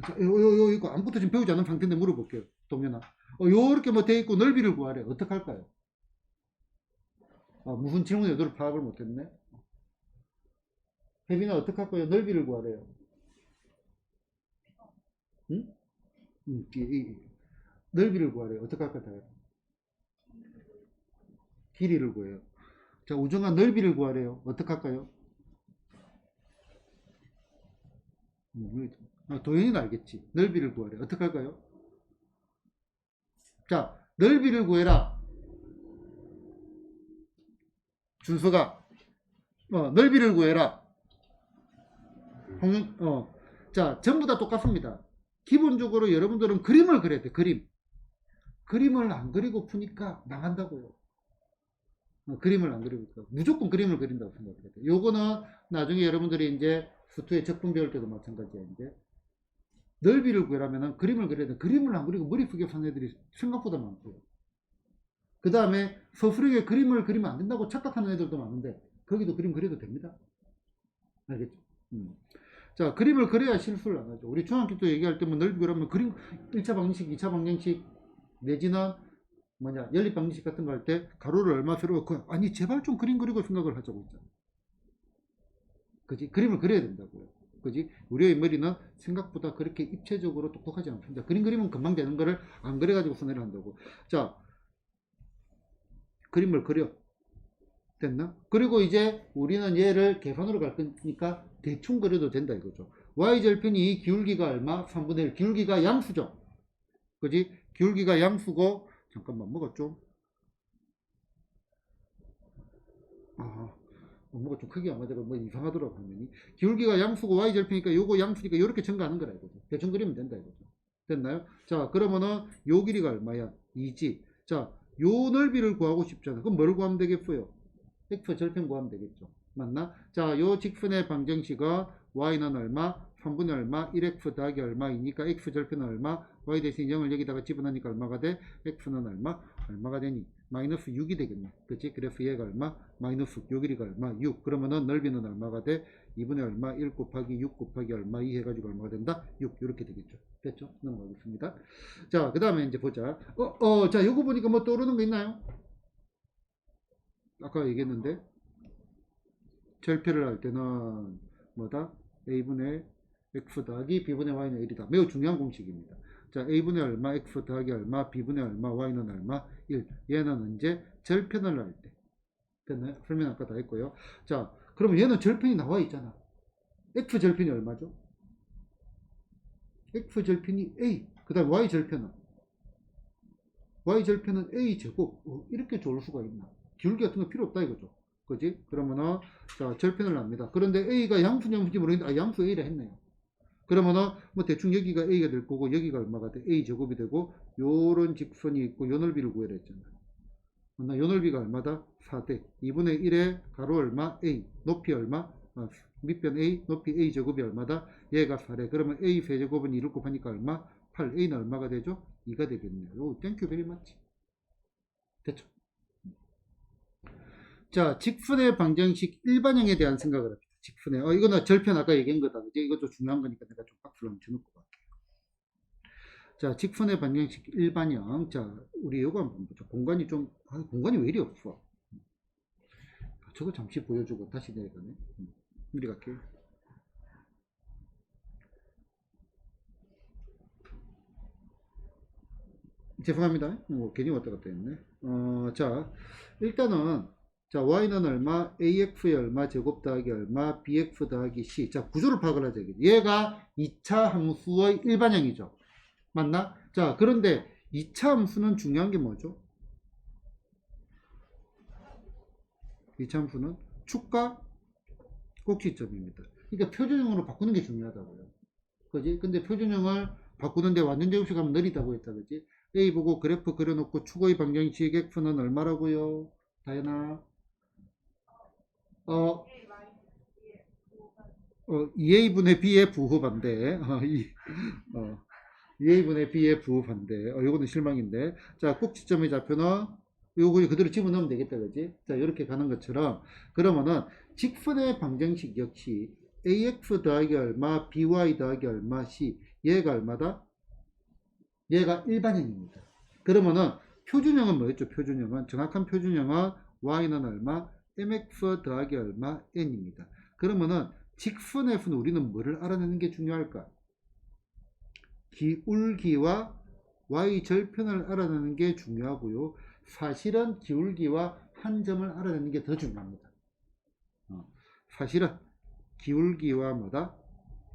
자, 이거 아무것도 지금 배우지 않은 상태인데 물어볼게요. 동현아. 요렇게 뭐 돼 있고 넓이를 구하래. 어떻게 할까요? 무슨 질문 의도를 파악을 못했네. 혜빈아 어떻게 할 거예요? 넓이를 구하래요. 응? 넓이를 구하래요. 어떻게 할 거예요? 길이를 구해요. 자, 우정아 넓이를 구하래요. 어떻게 할까요? 도현이는 알겠지. 넓이를 구하래. 어떻게 할까요? 자, 넓이를 구해라. 준서가 넓이를 구해라. 자, 전부 다 똑같습니다. 기본적으로 여러분들은 그림을 그려야 돼. 그림을 안 그리고 푸니까 나간다고요. 그림을 안 그리고 무조건 그림을 그린다고 생각해야 돼. 요거는 나중에 여러분들이 이제 수투의 적분 배울 때도 마찬가지야. 이제 넓이를 구하려면 그림을 그려야 돼. 그림을 안 그리고 머리 크게 산 애들이 생각보다 많고요. 그 다음에 서술하게 그림을 그리면 안 된다고 착각하는 애들도 많은데 거기도 그림 그려도 됩니다. 알겠죠? 자, 그림을 그려야 실수를 안 하죠. 우리 중학교 때 얘기할 때 뭐 넓이 그리면 그림 1차 방정식, 2차 방정식 내지는 연립 방정식 같은 거 할 때 가로를 얼마 세로 아니 제발 좀 그림 그리고 생각을 하자고 있잖아. 그지? 그림을 그려야 된다고요. 그지? 우리의 머리는 생각보다 그렇게 입체적으로 똑똑하지 않습니다. 그림 그리면 금방 되는 거를 안 그려가지고 손해를 한다고. 자, 그림을 그려. 됐나? 그리고 이제 우리는 얘를 계산으로 갈 거니까 대충 그려도 된다 이거죠. y절편이 기울기가 얼마? 3분의 1. 기울기가 양수죠. 그지? 기울기가 양수고 잠깐만 뭐가 좀 뭐가 좀 크게 안 맞아가 뭐 이상하더라고 화면이. 기울기가 양수고 y절편이니까 요거 양수니까 요렇게 증가하는 거라 이거죠. 대충 그리면 된다 이거죠. 됐나요? 자, 그러면은 요 길이가 얼마야? 2지. 자, 요 넓이를 구하고 싶잖아. 그럼 뭘 구하면 되겠어요? x 절편 구하면 되겠죠. 맞나? 자, 요 직선의 방정식은 y는 얼마? 3분의 얼마? 1x 더하기 얼마이니까 x 절편은 얼마? y 대신 0을 여기다가 집어넣으니까 얼마가 돼? x는 얼마? 얼마가 되니? 마이너스 6이 되겠네. 그치? 그래서 얘가 얼마? 마이너스 요 길이가 얼마? 6. 그러면은 넓이는 얼마가 돼? 2분의 얼마? 1 곱하기 6 곱하기 얼마? 2 해가지고 얼마가 된다? 6. 이렇게 되겠죠. 됐죠? 넘어가겠습니다. 자, 그 다음에 이제 보자. 자, 요거 보니까 뭐 떠오르는 거 있나요? 아까 얘기했는데 절표를 할 때는 뭐다? a분의 x 더하기 b분의 y는 1이다. 매우 중요한 공식입니다. 자, a분의 얼마, x 더하기 얼마, b분의 얼마, y는 얼마, 1. 얘는 언제? 절편을 할 때. 됐나요? 설명 아까 다 했고요. 자, 그러면 얘는 절편이 나와 있잖아. x 절편이 얼마죠? x 절편이 a. 그 다음 y 절편은? y 절편은 a 제곱. 이렇게 좋을 수가 있나? 기울기 같은 거 필요 없다 이거죠. 그지? 그러면은 자, 절편을 납니다. 그런데 a가 양수냐 무슨지 모르겠는데 양수 a라 했네요. 그러면은 뭐 대충 여기가 a가 될 거고 여기가 얼마가 돼? a 제곱이 되고 요런 직선이 있고 요 넓이를 구해라 했잖아요. 요 넓이가 얼마다? 4대 2분의 1의 가로 얼마? a 높이 얼마? 밑변 a 높이 a 제곱이 얼마다? 얘가 4래. 그러면 a 세제곱은 2를 곱하니까 얼마? 8. a는 얼마가 되죠? 2가 되겠네요. 오, 땡큐 베리 맞지? 됐죠? 자, 직선의 방정식 일반형에 대한 생각을 합니다. 직선의 이거는 절편 아까 얘기한 거다. 이제 이것도 중요한 거니까 내가 좀 박수를 한번 쳐놓고 갈게요. 자, 직선의 방정식 일반형. 자, 우리 이거 한번 보죠. 공간이 좀 공간이 왜 이리 없어? 저거 잠시 보여주고 다시 내려가네. 이리 갈게요. 죄송합니다. 뭐 괜히 왔다 갔다 했네. 자, 일단은 자, y는 얼마, ax의 얼마, 제곱 더하기 얼마, bx 더하기 c. 자, 구조를 파악을 하자. 얘가 2차 함수의 일반형이죠. 맞나? 자, 그런데 2차 함수는 중요한 게 뭐죠? 2차 함수는 축과 꼭지점입니다. 그러니까 표준형으로 바꾸는 게 중요하다고요. 그지? 근데 표준형을 바꾸는데 완전 제곱식하면 느리다고 했다. 그지? A 보고 그래프 그려놓고 축의 방정식 x는 얼마라고요? 다현아. 2a분의 b의 부호 반대. 2a분의 b의 부호 반대. 요거는 실망인데. 자, 꼭지점의 좌표는 요거 그대로 집어넣으면 되겠다. 그지? 자, 이렇게 가는 것처럼. 그러면은 직선의 방정식 역시 ax 더하기 얼마, by 더하기 얼마, c. 얘가 얼마다? 얘가 일반형입니다. 그러면은 표준형은 뭐였죠? 표준형은 정확한 표준형은 y는 얼마, mx 더하기 얼마, n입니다. 그러면은 직선에서는 우리는 뭐를 알아내는 게 중요할까? 기울기와 y절편을 알아내는 게 중요하고요. 사실은 기울기와 한 점을 알아내는 게 더 중요합니다. 사실은 기울기와 뭐다?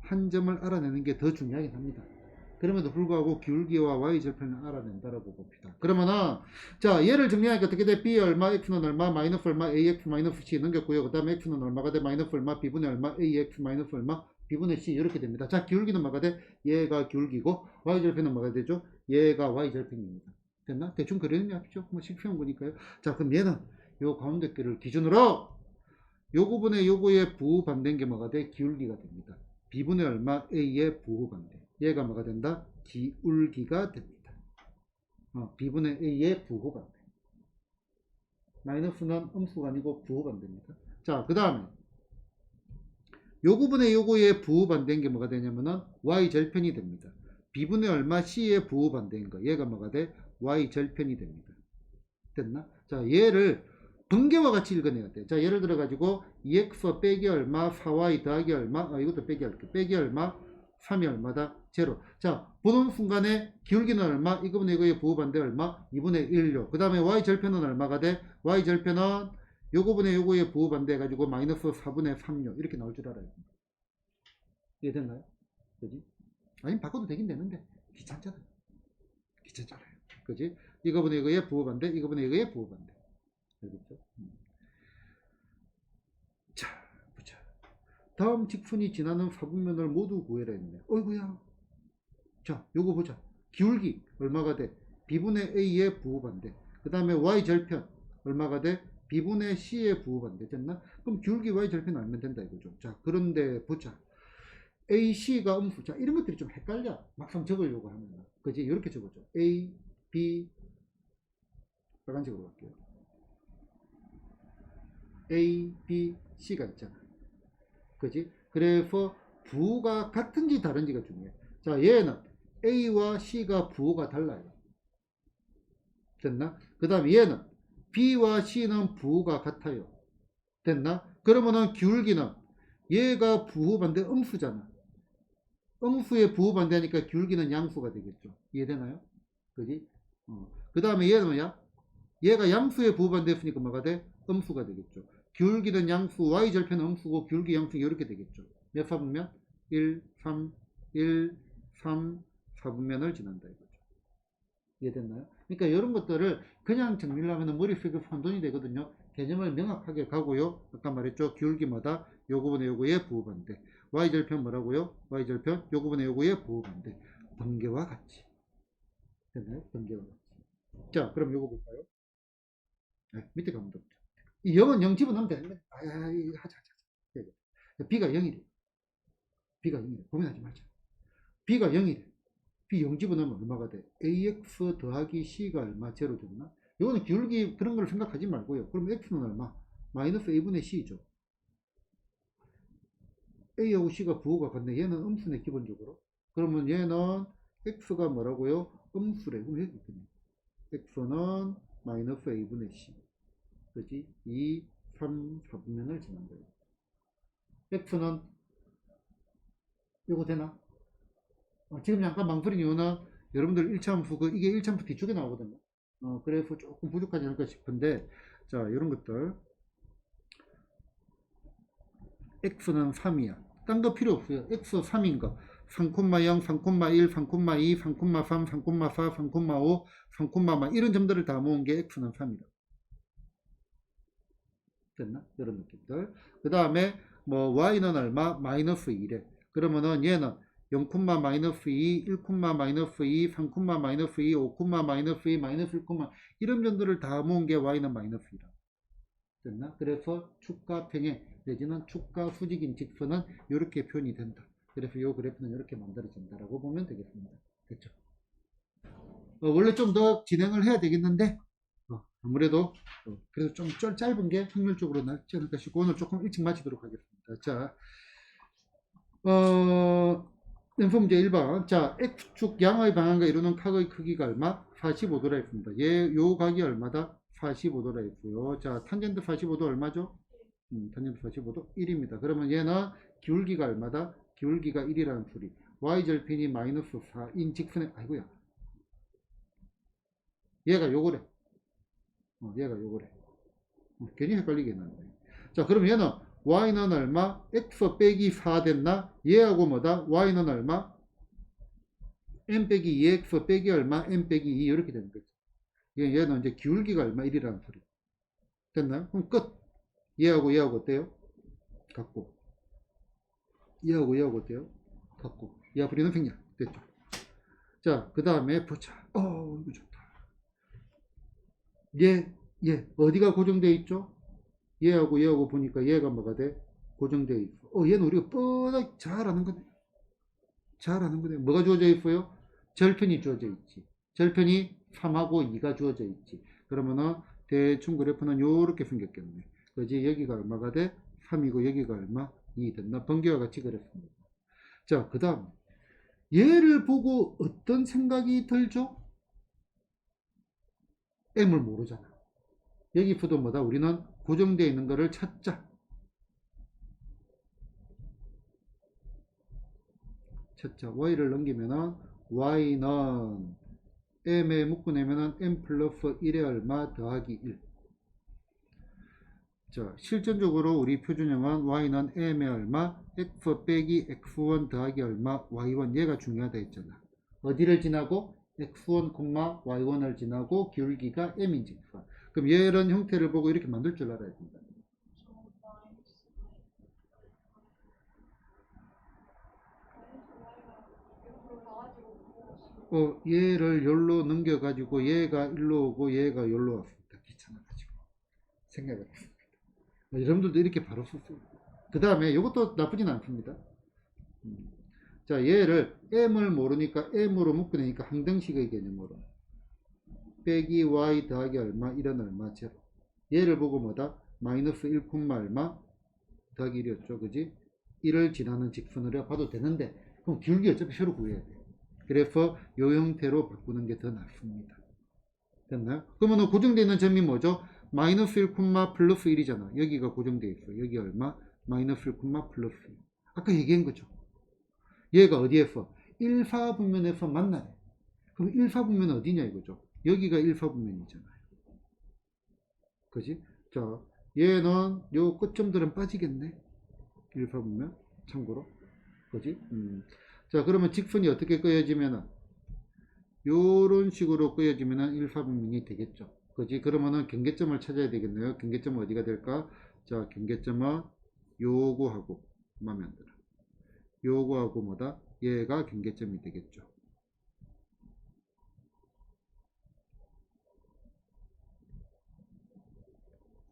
한 점을 알아내는 게 더 중요하긴 합니다. 그럼에도 불구하고 기울기와 y절편을 알아낸다라고 봅니다. 그러면은 자, 얘를 정리하니까 어떻게 돼? b 얼마, x는 얼마, 마이너스 얼마, ax 마이너스 c 넘겼고요. 그 다음에 x는 얼마가 돼? 마이너스 얼마, b분의 얼마, ax 마이너스 얼마, b분의 c 이렇게 됩니다. 자, 기울기는 뭐가 돼? 얘가 기울기고 y절편은 뭐가 되죠? 얘가 y절편입니다. 됐나? 대충 그리는 약이죠. 뭐 실패한 거니까요. 자, 그럼 얘는 요 가운데 께를 기준으로 요거분의 요거의 부반대인 게 뭐가 돼? 기울기가 됩니다. b분의 얼마, a의 부반대. 얘가 뭐가 된다? 기울기가 됩니다. b분의 a의 부호반대. 마이너스는 음수가 아니고 부호반대입니다. 자, 그 다음에 요거분의 요거의 부호반대인 게 뭐가 되냐면은 y절편이 됩니다. b분의 얼마 c의 부호반대인 거. 얘가 뭐가 돼? y절편이 됩니다. 됐나? 자, 얘를 번개와 같이 읽어내야 돼. 자, 예를 들어 가지고 2x 빼기 얼마, 4y 더하기 얼마, 이것도 빼기 할게. 빼기 얼마, 3이 얼마다? 제로. 자, 보는 순간에 기울기는 얼마? 이거분의 이거의 부호반대 얼마? 2분의 1요. 그 다음에 y절편은 얼마가 돼? y절편은 요거분의 요거의 부호반대 해가지고 마이너스 4분의 3요. 이렇게 나올 줄 알아요. 이해됐나요? 그지? 아니면 바꿔도 되긴 되는데 귀찮잖아요. 귀찮잖아요. 그지? 이거분의 이거의 부호반대, 이거분의 이거의 부호반대. 알겠죠? 자, 보자. 다음 직선이 지나는 사분면을 모두 구해라 했네. 어이구야. 자, 요거 보자. 기울기 얼마가 돼? b분의 a의 부호반대. 그 다음에 y절편 얼마가 돼? b분의 c의 부호반대. 됐나? 그럼 기울기 y절편 알면 된다 이거죠. 자, 그런데 보자. ac가 음수. 자, 이런 것들이 좀 헷갈려. 막상 적으려고 하면. 그지? 이렇게 적어줘. a, b, 빨간색으로 갈게요. a, b, c가 있잖아. 그지? 그래서 부호가 같은지 다른지가 중요해. 자, 얘는 A와 C가 부호가 달라요. 됐나? 그 다음에 얘는 B와 C는 부호가 같아요. 됐나? 그러면은 기울기는 얘가 부호 반대 음수잖아. 음수의 부호 반대하니까 기울기는 양수가 되겠죠. 이해되나요? 그지? 그 다음에 얘는 뭐야? 얘가 양수의 부호 반대했으니까 뭐가 돼? 음수가 되겠죠. 기울기는 양수, y절편은 음수고 기울기 양수 이렇게 되겠죠. 몇 사분면? 1, 3, 1, 3, 4분면을 지난다 이거죠. 이해됐나요? 그러니까 이런 것들을 그냥 정리를 하면 머릿속에 혼돈이 되거든요. 개념을 명확하게 가고요. 아까 말했죠. 기울기마다 요거분의 요거의 부호반대. y절편 뭐라고요? y절편 요거분의 요거의 부호반대. 번개와 같이. 됐나요? 번개와 같이. 자, 그럼 요거 볼까요? 밑에 가면 돼. 이 0은 0 집어넣으면 되는데, 하자. b가 0이래. b가 0이래. 고민하지 말자. b가 0이래. b 0 집어넣으면 얼마가 돼? ax 더하기 c가 얼마? 제로 되나? 이거는 기울기 그런 걸 생각하지 말고요. 그럼 x는 얼마? 마이너스 a분의 c죠. a하고 c가 부호가 같네. 얘는 음수네, 기본적으로. 그러면 얘는 x가 뭐라고요? 음수래. 그럼 여기 있겠네. x는 마이너스 a분의 c. 그지? 2, 3, 4분면을 지난 거예요. x는 요거 되나? 지금 잠깐 망설인 이유는 여러분들 1차함수 이게 1차함수 뒤쪽에 나오거든요. 그래서 조금 부족하지 않을까 싶은데, 자, 이런 것들. x는 3이야. 딴 거 필요 없어요. x 3인 거. 3,0, 3,1, 3,2, 3,3, 3,4, 3,5, 3,4 이런 점들을 다 모은 게 x는 3이다. 됐나? 이런 느낌들. 그 다음에 뭐 y는 얼마? 마이너스 2래. 그러면은 얘는 0, 마이너스 2, 1, 마이너스 2, 3, 마이너스 2, 5, 마이너스 2, 마이너스 1, 이런 점들을 다 모은 게 y는 마이너스 2다. 됐나? 그래서 축과 평행 내지는 축과 수직인 직선은 이렇게 표현이 된다. 그래서 이 그래프는 이렇게 만들어진다라고 보면 되겠습니다. 됐죠? 원래 좀 더 진행을 해야 되겠는데 아무래도 그래도 좀 짧은 게 확률적으로 낫지 않을까 싶고 오늘 조금 일찍 마치도록 하겠습니다. 자, 인포 문제 1번. 자, X축 양의 방향과 이루는 각의 크기가 얼마? 45도라 했습니다. 요 각이 얼마다? 45도라 했고요. 자, 탄젠트 45도 얼마죠? 탄젠트 45도 1입니다. 그러면 얘는 기울기가 얼마다? 기울기가 1이라는 소리. y절편이 마이너스 4인 직선의, 아이고야. 얘가 요거래. 얘가 요거래. 괜히 헷갈리게 했는데. 자, 그럼 얘는 y는 얼마? x 빼기 4 됐나? 얘하고 뭐다? y는 얼마? m 빼기 2x 빼기 얼마? m 빼기 2 이렇게 되는 거죠. 얘는 이제 기울기가 얼마? 1이라는 소리. 됐나요? 그럼 끝. 얘하고 얘하고 어때요? 같고. 얘하고 얘하고 어때요? 같고. 얘하고 우리는 평양. 됐죠. 자, 그 다음에 보자. 이거 좋다. 어디가 고정되어 있죠? 얘하고 얘하고 보니까 얘가 뭐가 돼? 고정되어 있어. 얘는 우리가 뻔하게 잘 아는 거네. 잘 아는 거네. 뭐가 주어져 있어요? 절편이 주어져 있지. 절편이 3하고 2가 주어져 있지. 그러면은 대충 그래프는 요렇게 생겼겠네. 그지? 여기가 얼마가 돼? 3이고 여기가 얼마? 2 됐나? 번개와 같이 그렸습니다. 자, 그 다음 얘를 보고 어떤 생각이 들죠? m을 모르잖아. 여기서도 뭐다? 우리는 고정되어 있는 거를 찾자. y를 넘기면은 y는 m에 묶어내면은 m 플러스 1에 얼마 더하기 1. 자, 실전적으로 우리 표준형은 y는 m에 얼마? x 빼기 x1 더하기 얼마? y1. 얘가 중요하다 했잖아. 어디를 지나고? x1, y1을 지나고 기울기가 m인 직선. 그럼 이런 형태를 보고 이렇게 만들 줄 알아야 된다. 얘를 열로 넘겨가지고 얘가 일로 오고 얘가 열로 왔습니다. 귀찮아가지고 생각을 했습니다. 여러분들도 이렇게 바로 썼어요. 그 다음에 이것도 나쁘진 않습니다. 자, 얘를 m을 모르니까 m으로 묶어내니까 항등식의 개념으로 빼기 y 더하기 얼마, 1은 얼마, 제로. 얘를 보고 뭐다? 마이너스 1, 얼마 더하기 1이었죠. 그지? 1을 지나는 직선으로 봐도 되는데 그럼 기울기 어차피 새로 구해야 돼. 그래서 이 형태로 바꾸는 게 더 낫습니다. 됐나요? 그러면 고정되어 있는 점이 뭐죠? 마이너스 1, 플러스 1이잖아. 여기가 고정되어 있어. 여기 얼마? 마이너스 1, 플러스 1. 아까 얘기한 거죠. 얘가 어디에서? 1사분면에서 만나래. 그럼 1사분면은 어디냐 이거죠. 여기가 1사분면이잖아요. 그지? 자, 얘는 요 끝점들은 빠지겠네. 1사분면. 참고로. 그지? 자, 그러면 직선이 어떻게 그어지면은 요런 식으로 그어지면은 1사분면이 되겠죠. 그지? 그러면은 경계점을 찾아야 되겠네요. 경계점은 어디가 될까? 자, 경계점은 요거하고 마음에 안 들어. 요거하고 뭐다? 얘가 경계점이 되겠죠.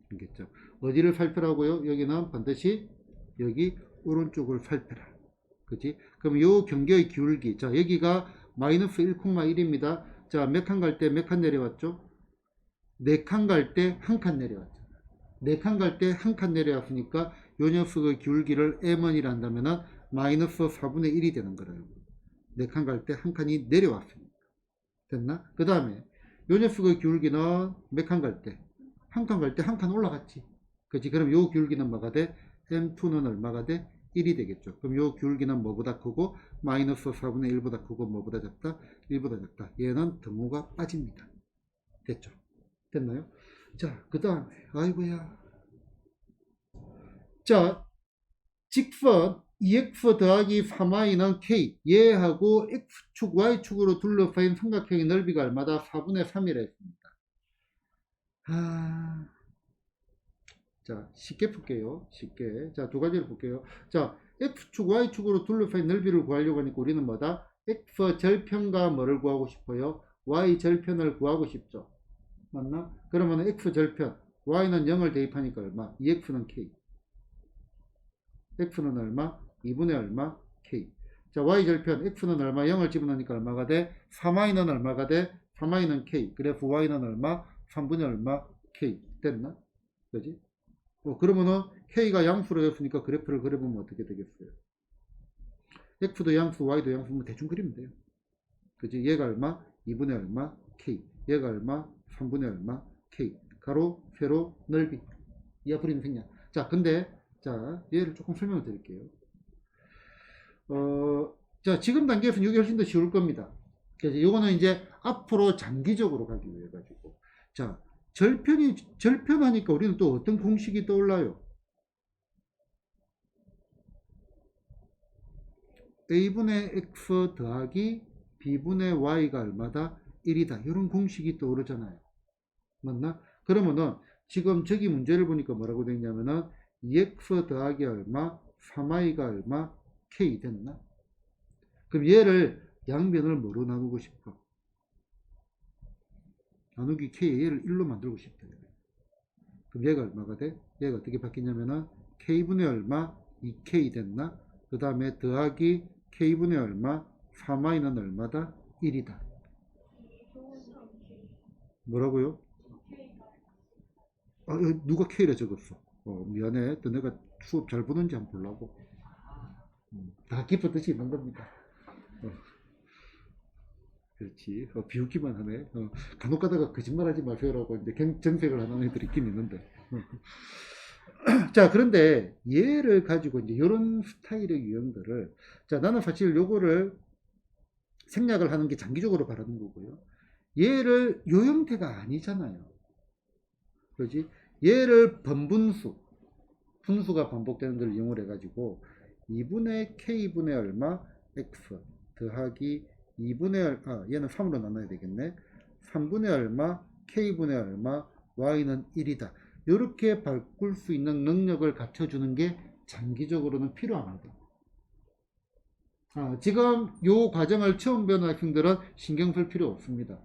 경계점. 어디를 살펴라고요? 여기는 반드시 여기 오른쪽을 살펴라. 그치? 그럼 요 경계의 기울기. 자, 여기가 마이너스 1,1입니다. 자, 몇 칸 갈 때 몇 칸 내려왔죠? 4칸 갈 때 한 칸 내려왔죠. 4칸 갈 때 한 칸 내려왔으니까 요 녀석의 기울기를 m원이라 한다면은 마이너스 4분의 1이 되는 거예요. 4칸 갈 때 한 칸이 내려왔습니다. 됐나? 그 다음에 요 녀석의 기울기는 몇 칸 갈 때? 한 칸 갈 때 한 칸 올라갔지. 그치? 그럼 요 기울기는 뭐가 돼? m2는 얼마가 돼? 1이 되겠죠. 그럼 요 기울기는 뭐보다 크고 마이너스 4분의 1보다 크고 뭐보다 작다? 1보다 작다. 얘는 등호가 빠집니다. 됐죠? 됐나요? 자, 그 다음에 아이고야. 자, 직선 2x 더하기 3y는 k, 얘하고 x축, y축으로 둘러싸인 삼각형의 넓이가 얼마다? 4분의 3이라 했습니다. 자, 쉽게 풀게요. 쉽게. 자, 두 가지를 볼게요. 자, x축, y축으로 둘러싸인 넓이를 구하려고 하니까 우리는 뭐다? x 절편과 뭐를 구하고 싶어요? y 절편을 구하고 싶죠. 맞나? 그러면 x 절편, y는 0을 대입하니까 얼마? 2x는 k. x는 얼마? 2분의 얼마? k. 자, y 절편 x는 얼마? 0을 집어넣으니까 얼마가 돼? 3y는 얼마가 돼? 3y는 k. 그래프 y는 얼마? 3분의 얼마? k. 됐나? 그지? 그러면은 k가 양수로 됐으니까 그래프를 그려보면 어떻게 되겠어요? x도 양수, y도 양수면 대충 그리면 돼요. 그지? 얘가 얼마? 2분의 얼마? k. 얘가 얼마? 3분의 얼마? k. 가로, 세로, 넓이. 이하풀이는 생략. 자, 근데 자, 얘를 조금 설명을 드릴게요. 자, 지금 단계에서는 이게 훨씬 더 쉬울 겁니다. 그래서 요거는 이제 앞으로 장기적으로 가기 위해 가지고. 자, 절편하니까 우리는 또 어떤 공식이 떠올라요? a분의 x 더하기 b분의 y가 얼마다? 1이다. 이런 공식이 떠오르잖아요. 맞나? 그러면은 지금 저기 문제를 보니까 뭐라고 되어 있냐면은 2x 더하기 얼마? 3y가 얼마? k 됐나? 그럼 얘를 양변을 뭐로 나누고 싶어? 나누기 k 얘를 1로 만들고 싶다. 그럼 얘가 얼마가 돼? 얘가 어떻게 바뀌냐면은 k분의 얼마? 2k 됐나? 그 다음에 더하기 k분의 얼마? 3y는 얼마다? 1이다. 뭐라고요? 아, 누가 k를 적었어? 미안해. 또 내가 수업 잘 보는지 한번 보려고. 다 기쁘듯이 있는 겁니다. 그렇지. 비웃기만 하네. 간혹 가다가 거짓말하지 마세요라고 이제 정색을 하는 애들이 있긴 있는데. 자, 그런데 얘를 가지고 이제 이런 스타일의 유형들을, 자, 나는 사실 요거를 생략을 하는 게 장기적으로 바라는 거고요. 얘를 요 형태가 아니잖아요. 그렇지? 얘를 번분수, 분수가 반복되는 걸 이용을 해가지고 2분의 k분의 얼마? x 더하기 2분의 얘는 3으로 나눠야 되겠네. 3분의 얼마? k분의 얼마? y는 1이다. 이렇게 바꿀 수 있는 능력을 갖춰주는 게 장기적으로는 필요합니다. 지금 이 과정을 처음 배우는 학생들은 신경 쓸 필요 없습니다.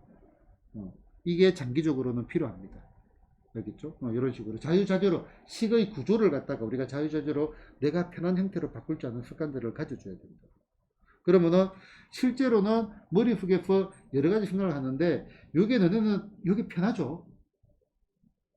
이게 장기적으로는 필요합니다. 알겠죠? 이런 식으로 자유자재로 식의 구조를 갖다가 우리가 자유자재로 내가 편한 형태로 바꿀 줄 아는 습관들을 가져줘야 됩니다. 그러면은 실제로는 머릿속에서 여러 가지 생각을 하는데 요게 너네는 요게 편하죠?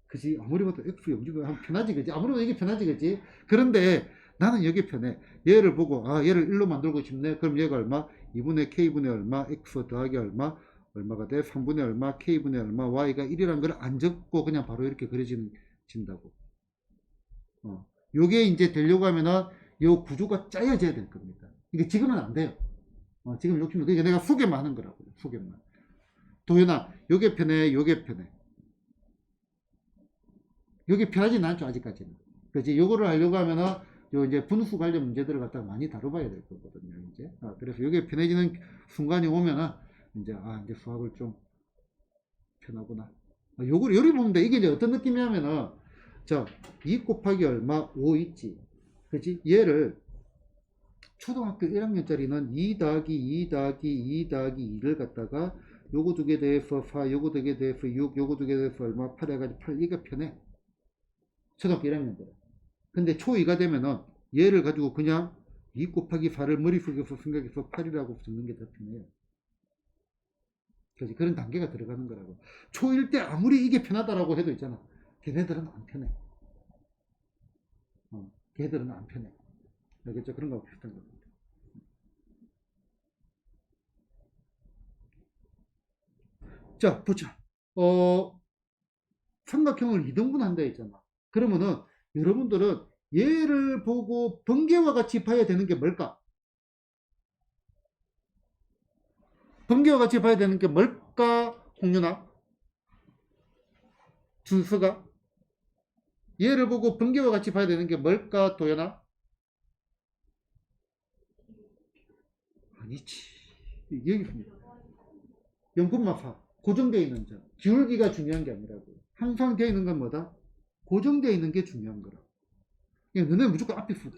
그지? 아무리 봐도 X 영주가 하면 편하지, 그지? 아무리 봐도 이게 편하지, 그지? 그런데 나는 이게 편해. 얘를 보고 얘를 1로 만들고 싶네. 그럼 얘가 얼마? 2분의 K분의 얼마? X 더하기 얼마? 얼마가 돼? 3분의 얼마? K분의 얼마? Y가 1이라는 걸 안 적고 그냥 바로 이렇게 그려진다고. 요게 이제 되려고 하면은 요 구조가 짜여져야 될 겁니다. 이게 지금은 안 돼요. 지금 욕심도 그러니까 내가 소개만 하는 거라고요. 소개만. 도현아, 요게 편해, 요게 편해. 요게 편하진 않죠, 아직까지는. 그렇지? 요거를 하려고 하면은 요 이제 분수 관련 문제들을 갖다가 많이 다뤄봐야 될 거거든요, 이제. 그래서 요게 편해지는 순간이 오면은 이제 이제 수학을 좀 편하구나. 요거를 요리 보면 돼. 이게 이제 어떤 느낌이냐면은 자, 2 곱하기 얼마? 5 있지. 그렇지? 얘를 초등학교 1학년짜리는 2 더하기 2 더하기 2 더하기 2를 갖다가 요거 두 개 더해서 4, 요거 두 개 더해서 6, 요거 두 개 더해서 얼마? 8 해가지고 8, 이게 편해. 초등학교 1학년들은. 근데 초2가 되면은 얘를 가지고 그냥 2 곱하기 4를 머릿속에서 생각해서 8이라고 적는 게 더 편해요. 그래서 그런 단계가 들어가는 거라고. 초1 때 아무리 이게 편하다라고 해도 있잖아. 걔네들은 안 편해. 걔네들은 안 편해. 알겠죠? 그런 거하고 비슷한 겁니다. 자, 보자. 삼각형을 2등분 한다 했잖아. 그러면은 여러분들은 얘를 보고 번개와 같이 봐야 되는 게 뭘까? 번개와 같이 봐야 되는 게 뭘까? 홍윤아? 준수가? 얘를 보고 번개와 같이 봐야 되는 게 뭘까? 도연아? 아니지. 여기 있습니다. 0,4. 고정되어 있는 점. 기울기가 중요한 게 아니라고. 항상 되어 있는 건 뭐다? 고정되어 있는 게 중요한 거라. 그냥 너네 무조건 앞에 붙어.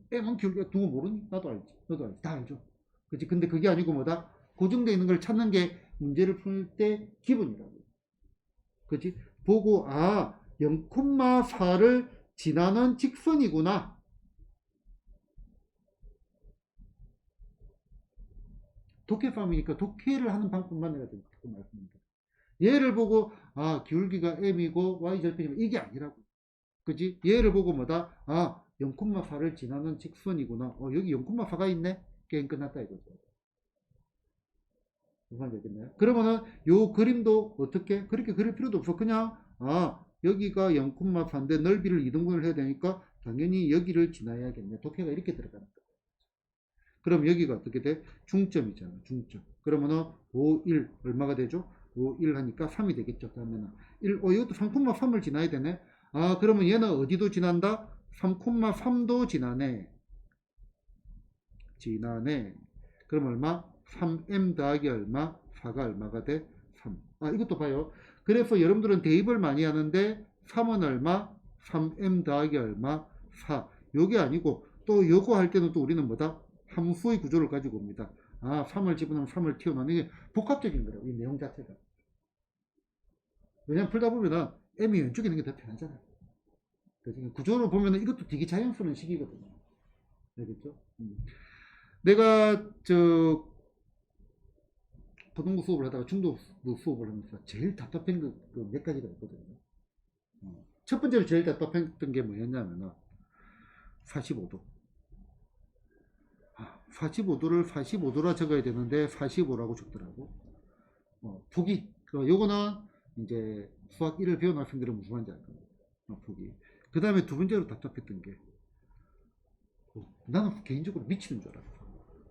빼면 기울기가 두고 모르니? 나도 알지. 너도 알지. 다 알죠. 그치? 근데 그게 아니고 뭐다? 고정되어 있는 걸 찾는 게 문제를 풀 때 기본이라고. 그치? 보고, 0,4를 지나는 직선이구나. 독해fam이니까 독해를 하는 방법만 내가 듣고 말씀드립니다. 얘를 보고 기울기가 m이고 y절편이면 이게 아니라고. 그지? 얘를 보고 뭐다? 0,4를 지나는 직선이구나. 여기 0,4가 있네? 게임 끝났다 이거죠. 무슨 말인지 알겠나요? 그러면은 요 그림도 어떻게? 그렇게 그릴 필요도 없어. 그냥 여기가 0,4인데 넓이를 2등분을 해야 되니까 당연히 여기를 지나야겠네. 독해가 이렇게 들어가는 거야. 그럼 여기가 어떻게 돼? 중점이잖아. 중점. 그러면은 5, 1 얼마가 되죠? 5, 1 하니까 3이 되겠죠. 그러면은 1, 이것도 3,3을 지나야 되네. 그러면 얘는 어디도 지난다? 3,3도 지나네. 지나네. 그럼 얼마? 3m 더하기 얼마? 4가 얼마가 돼? 3. 이것도 봐요. 그래서 여러분들은 대입을 많이 하는데 3은 얼마? 3m 더하기 얼마? 4. 요게 아니고 또 요거 할 때는 또 우리는 뭐다? 함수의 구조를 가지고 옵니다. 3을 집어넣으면 3을 튀어나오는 이게 복합적인 거라고, 이 내용 자체가. 왜냐면 풀다 보면은 m이 왼쪽에 있는 게 더 편하잖아요. 그래서 구조를 보면은 이것도 되게 자연스러운 식이거든요. 알겠죠? 내가 고등부 수업을 하다가 중등부 수업을 하면서 제일 답답한 거 몇 가지가 있거든요. 첫 번째로 제일 답답했던 게 뭐였냐면은 45도. 45도를 45도라 적어야 되는데 45라고 적더라고. 보기. 요거는 이제 수학 1을 배운 학생들은 무슨 말인지 알 겁니다. 보기. 그 다음에 두 번째로 답답했던 게 나는 개인적으로 미치는 줄 알았어.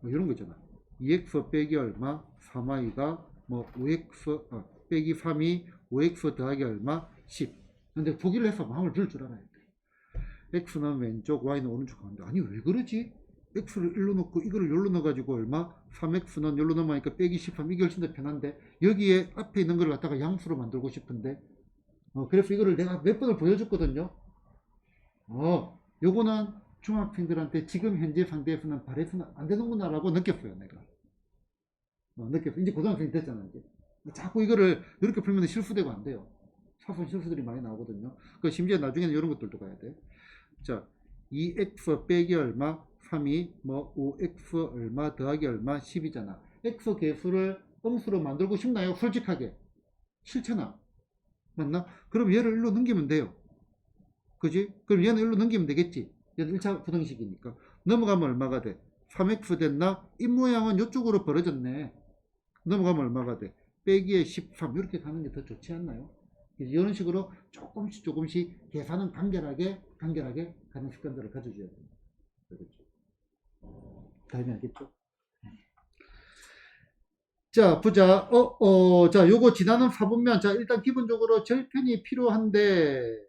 이런 거 있잖아. 2x 빼기 얼마? 3y가 5x 빼기 3이 5x 더하기 얼마? 10. 근데 보기를 해서 마음을 들 줄 알아야 돼. x는 왼쪽, y는 오른쪽 가운데. 아니 왜 그러지? x를 1로 넣고 이거를 1로 넣어가지고 얼마? 3x는 1로 넣으니까 빼기 13. 이게 훨씬 더 편한데 여기에 앞에 있는 걸 갖다가 양수로 만들고 싶은데 그래서 이거를 내가 몇 번을 보여줬거든요. 요거는 중학생들한테 지금 현재 상태에서는 발해서는 안 되는구나 라고 느꼈어요. 내가 느꼈어. 이제 고등학생이 됐잖아. 이제 자꾸 이거를 이렇게 풀면 실수되고 안 돼요. 사소한 실수들이 많이 나오거든요. 심지어 나중에는 이런 것들도 가야 돼. 자, 2x 빼기 얼마? 3이 5x 얼마 더하기 얼마? 10이잖아. x 개수를 음수로 만들고 싶나요? 솔직하게. 싫잖아. 맞나? 그럼 얘를 1로 넘기면 돼요. 그지? 그럼 얘는 1로 넘기면 되겠지. 얘는 1차 부등식이니까. 넘어가면 얼마가 돼? 3x 됐나? 입모양은 이쪽으로 벌어졌네. 넘어가면 얼마가 돼? 빼기에 13. 이렇게 가는 게 더 좋지 않나요? 이런 식으로 조금씩 계산은 간결하게 가는 습관들을 가져줘야 됩니다. 그렇죠? 다음에 알겠죠? 자, 보자. 자, 요거 지나는 사분면. 자, 일단 기본적으로 절편이 필요한데,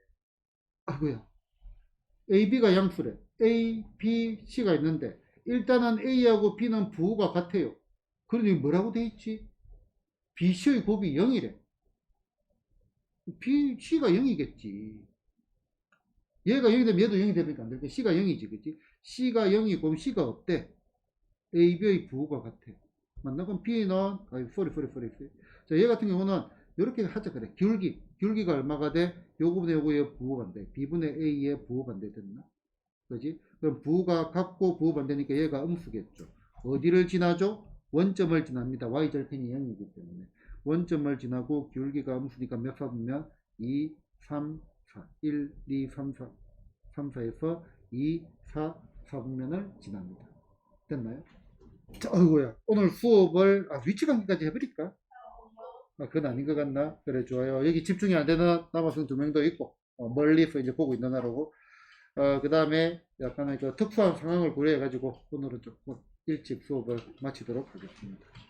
아이고야. A, B가 양수래. A, B, C가 있는데, 일단은 A하고 B는 부호가 같아요. 그러니 뭐라고 돼 있지? B, C의 곱이 0이래. B, C가 0이겠지. 얘가 0이 되면 얘도 0이 되니까 안 되니까 C가 0이지, 그치? C가 0이고 C가 없대. A, B의 부호가 같아. 맞나? 그럼 B는, sorry. 자, 얘 같은 경우는 이렇게 하자 그래. 기울기가 얼마가 돼? 요거분의 요거의 부호반대. B분의 A의 부호반대 됐나? 그지? 그럼 부호가 같고 부호반대니까 얘가 음수겠죠. 어디를 지나죠? 원점을 지납니다. Y절편이 0이기 때문에. 원점을 지나고 기울기가 음수니까 몇 사분면? 2, 3, 4. 1, 2, 3, 4. 3, 4에서 2, 4, 4분면을 지납니다. 됐나요? 자, 어이구야. 오늘 수업을, 위치관계까지 해버릴까? 그건 아닌 것 같나? 그래, 좋아요. 여기 집중이 안 되는 남학생 2명도 있고, 멀리서 이제 보고 있는 하라고. 그 다음에 약간의 그 특수한 상황을 고려해가지고 오늘은 조금 일찍 수업을 마치도록 하겠습니다.